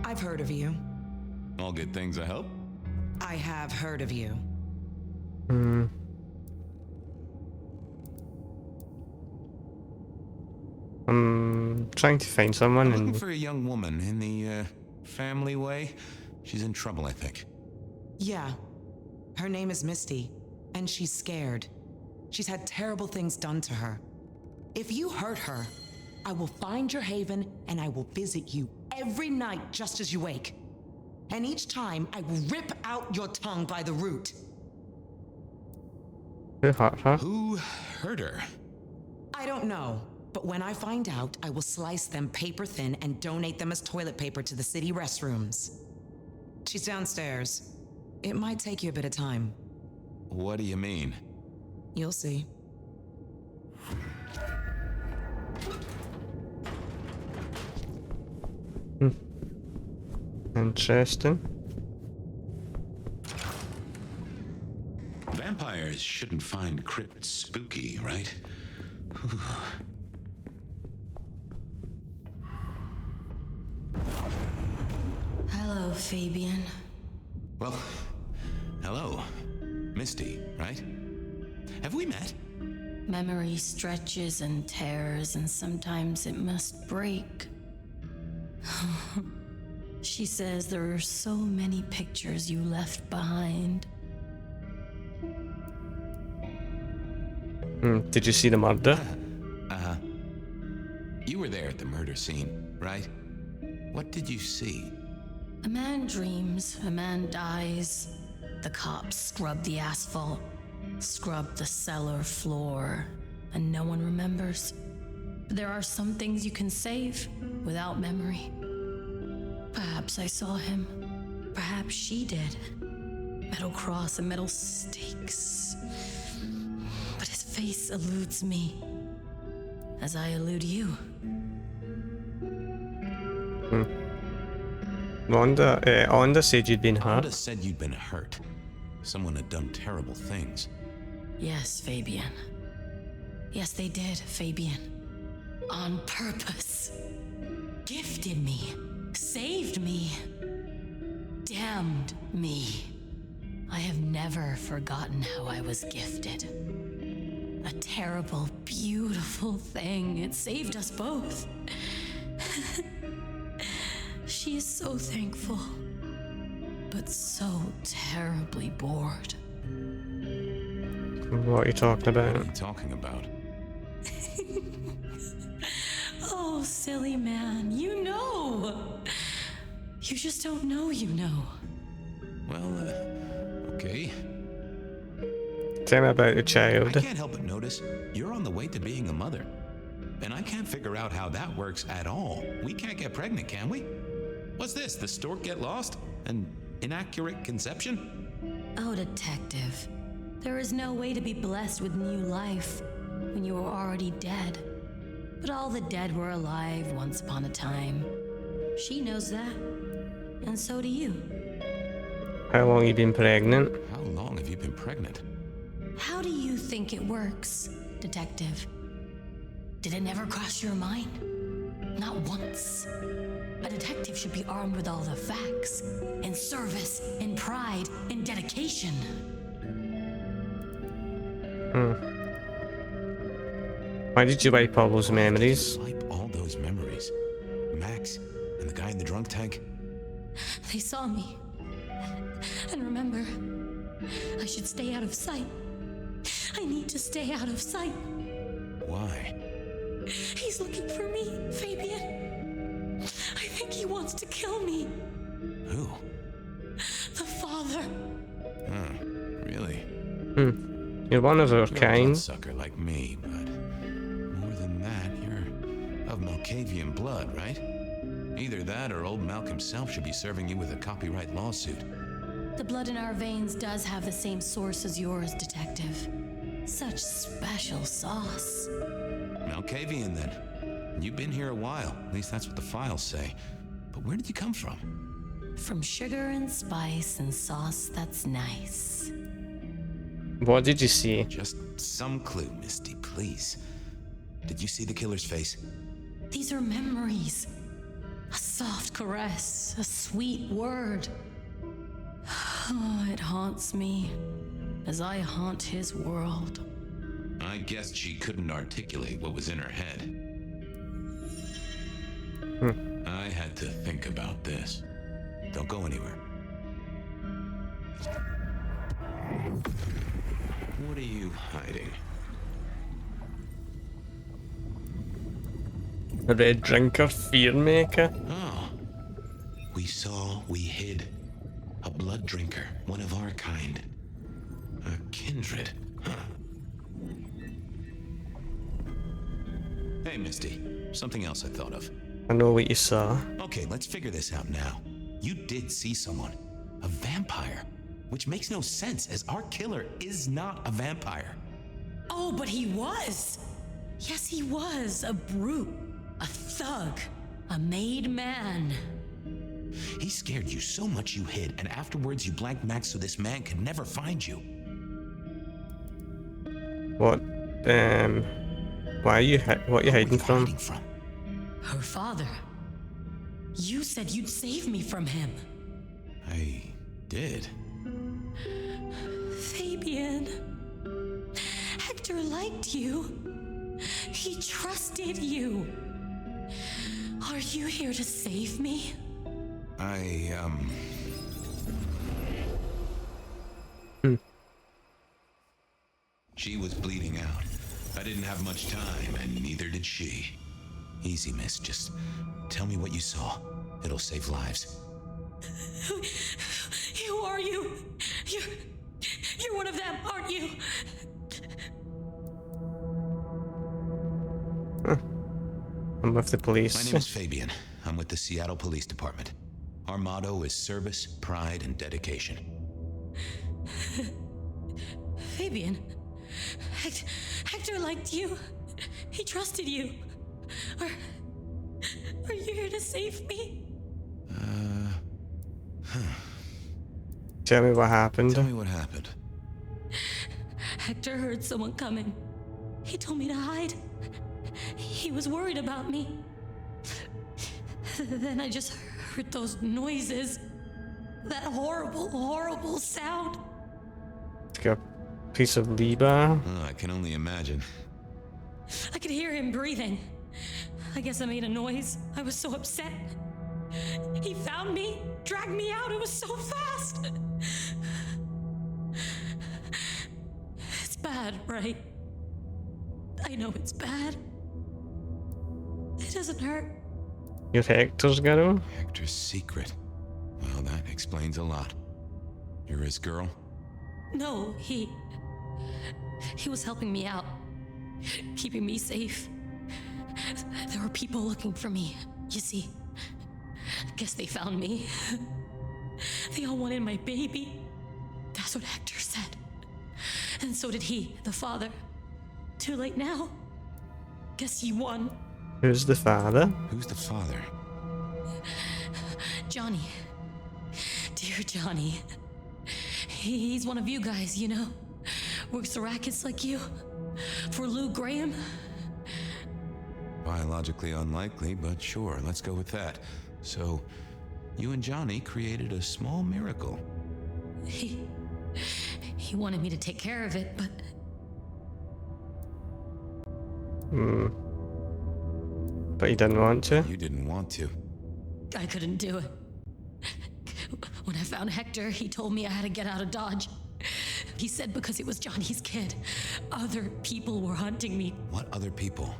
I've heard of you. All good things, I hope? I have heard of you. I'm trying to find someone I'm and looking for a young woman in the, family way. She's in trouble, I think. Yeah. Her name is Misty, and she's scared. She's had terrible things done to her. If you hurt her, I will find your haven and I will visit you every night just as you wake. And each time I will rip out your tongue by the root. who hurt her? Who hurt her? I don't know, but when I find out, I will slice them paper thin and donate them as toilet paper to the city restrooms. She's downstairs. It might take you a bit of time. What do you mean? You'll see. Interesting. Vampires shouldn't find crypts spooky, right? Hello, Fabian. Well, hello. Misty, right? Have we met? Memory stretches and tears, and sometimes it must break. She says there are so many pictures you left behind. Did you see the murder? You were there at the murder scene, right? What did you see? A man dreams, a man dies. The cops scrub the asphalt, scrub the cellar floor, and no one remembers. There are some things you can save without memory. Perhaps I saw him. Perhaps she did. Metal cross and metal stakes. But his face eludes me, as I elude you. Onda said you'd been hurt. Onda said you'd been hurt. Someone had done terrible things. Yes, Fabian. Yes, they did, Fabian. On purpose. Gifted me. Saved me. Damned me. I have never forgotten how I was gifted. A terrible, beautiful thing. It saved us both. She is so thankful, but so terribly bored. What are you talking about? What are you talking about? Oh, silly man, you know. You just don't know you know. Well, okay. Tell me about your child. I can't help but notice you're on the way to being a mother. And I can't figure out how that works at all. We can't get pregnant, can we? What's this? The stork get lost? An inaccurate conception? Oh, detective. There is no way to be blessed with new life when you are already dead. But all the dead were alive once upon a time. She knows that. And so do you. How long you been pregnant? How long have you been pregnant? How do you think it works, detective? Did it never cross your mind? Not once. A detective should be armed with all the facts, in service, in pride, in dedication. Why did you wipe all those memories? Wipe all those memories. Max and the guy in the drunk tank. They saw me. And remember, I should stay out of sight. I need to stay out of sight. Why? He's looking for me, Fabian. I think he wants to kill me. Who? The father. Huh, really? You're one of our You're a kind. bloodsucker like me, but more than that, you're of Malkavian blood, right? Either that or old Malk himself should be serving you with a copyright lawsuit. The blood in our veins does have the same source as yours, detective. Such special sauce. Malkavian, then. You've been here a while. At least that's what the files say. But where did you come from? From sugar and spice and sauce that's nice. What did you see? Just some clue, Misty, please. Did you see the killer's face? These are memories. A soft caress, a sweet word. Oh, it haunts me as I haunt his world. I guessed she couldn't articulate what was in her head. I had to think about this. Don't go anywhere. What are you hiding? A red drinker, fear maker. Oh. We saw, we hid. A blood drinker, one of our kind. A kindred, huh? Hey, Misty. Something else I thought of. I know what you saw. Okay, let's figure this out now. You did see someone. A vampire. Which makes no sense, as our killer is not a vampire. Oh, but he was. Yes, he was. A brute. A thug. A made man. He scared you so much you hid, and afterwards you blanked Max so this man could never find you. What? Why are you? What are you hiding from? Her father. You said you'd save me from him. I did. Fabian. Hector liked you. He trusted you. Are you here to save me? She was bleeding out. I didn't have much time, and neither did she. Easy, miss. Just tell me what you saw. It'll save lives. Who are you? You're one of them, aren't you? I'm with the police. My name is Fabian. I'm with the Seattle Police Department. Our motto is service, pride, and dedication. Fabian, Hector liked you. He trusted you. Are you here to save me? Tell me what happened. Tell me what happened. Hector heard someone coming. He told me to hide. He was worried about me. Then I just heard those noises. That horrible, horrible sound. Like a piece of lever. Oh, I can only imagine. I could hear him breathing. I guess I made a noise. I was so upset. He found me, dragged me out. It was so fast. It's bad, right? I know it's bad. It doesn't hurt. You're Hector's girl? Hector's secret. Well, that explains a lot. You're his girl? No, he was helping me out, keeping me safe. There were people looking for me, you see. Guess they found me. They all wanted my baby. That's what Hector said. And so did he, the father. Too late now. Guess he won. Who's the father? Who's the father? Johnny. Dear Johnny. He's one of you guys, you know. Works the rackets like you. For Lou Graham. Biologically unlikely, but sure, let's go with that. So, you and Johnny created a small miracle. He wanted me to take care of it, but... But he didn't want to? You didn't want to. I couldn't do it. When I found Hector, he told me I had to get out of Dodge. He said because it was Johnny's kid, other people were hunting me. What other people?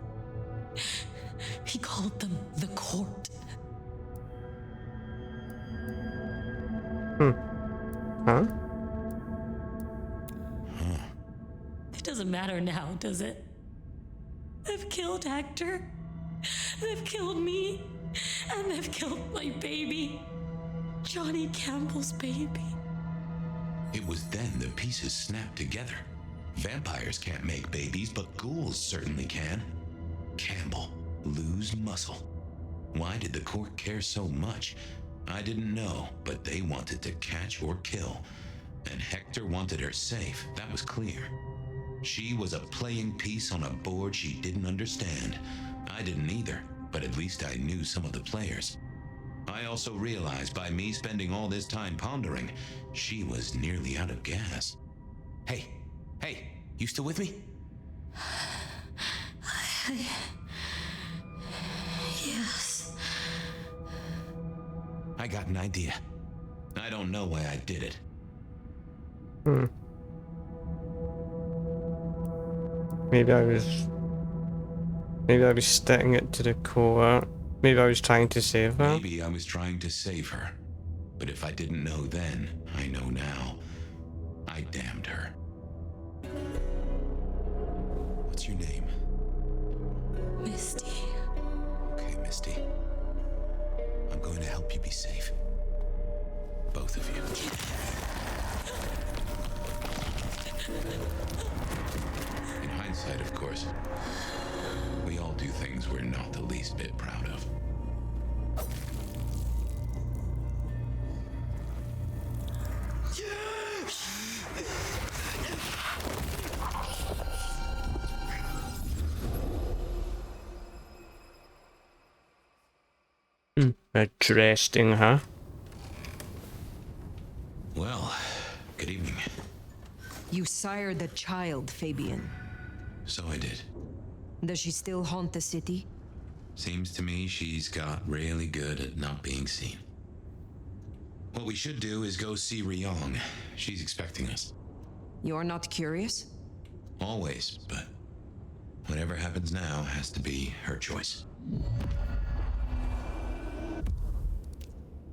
He called them the court. Huh? It doesn't matter now, does it? They've killed Hector. They've killed me. And they've killed my baby. Johnny Campbell's baby. It was then the pieces snapped together. Vampires can't make babies, but ghouls certainly can. Campbell, lose muscle. Why did the court care so much? I didn't know, but they wanted to catch or kill. And Hector wanted her safe, that was clear. She was a playing piece on a board she didn't understand. I didn't either, but at least I knew some of the players. I also realized by me spending all this time pondering, she was nearly out of gas. Hey, you still with me? Yes. I got an idea. I don't know why I did it. Maybe I was sticking it to the core. Maybe I was trying to save her. Maybe I was trying to save her. But if I didn't know then, I know now. I damned her. What's your name? Misty. Okay, Misty. I'm going to help you be safe. Both of you. In hindsight, of course, we all do things we're not the least bit proud of. Interesting, huh? Well, good evening. You sired the child, Fabian. So I did. Does she still haunt the city? Seems to me she's got really good at not being seen. What we should do is go see Ryong. She's expecting us. You're not curious? Always, but whatever happens now has to be her choice.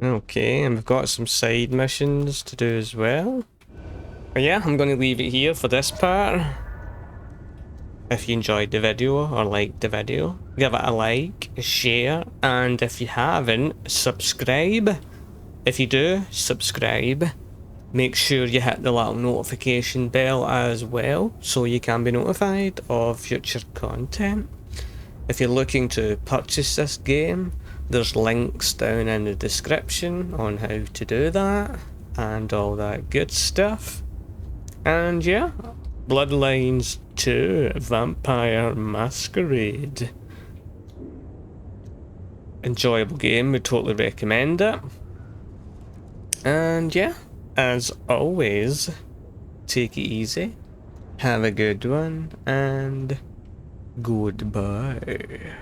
Okay, and we've got some side missions to do as well. But yeah, I'm going to leave it here for this part. If you enjoyed the video or liked the video, give it a like, a share, and if you haven't, subscribe. If you do, subscribe. Make sure you hit the little notification bell as well, so you can be notified of future content. If you're looking to purchase this game, there's links down in the description on how to do that, and all that good stuff. And yeah, Bloodlines 2 Vampire Masquerade. Enjoyable game, would totally recommend it. And yeah, as always, take it easy, have a good one, and goodbye.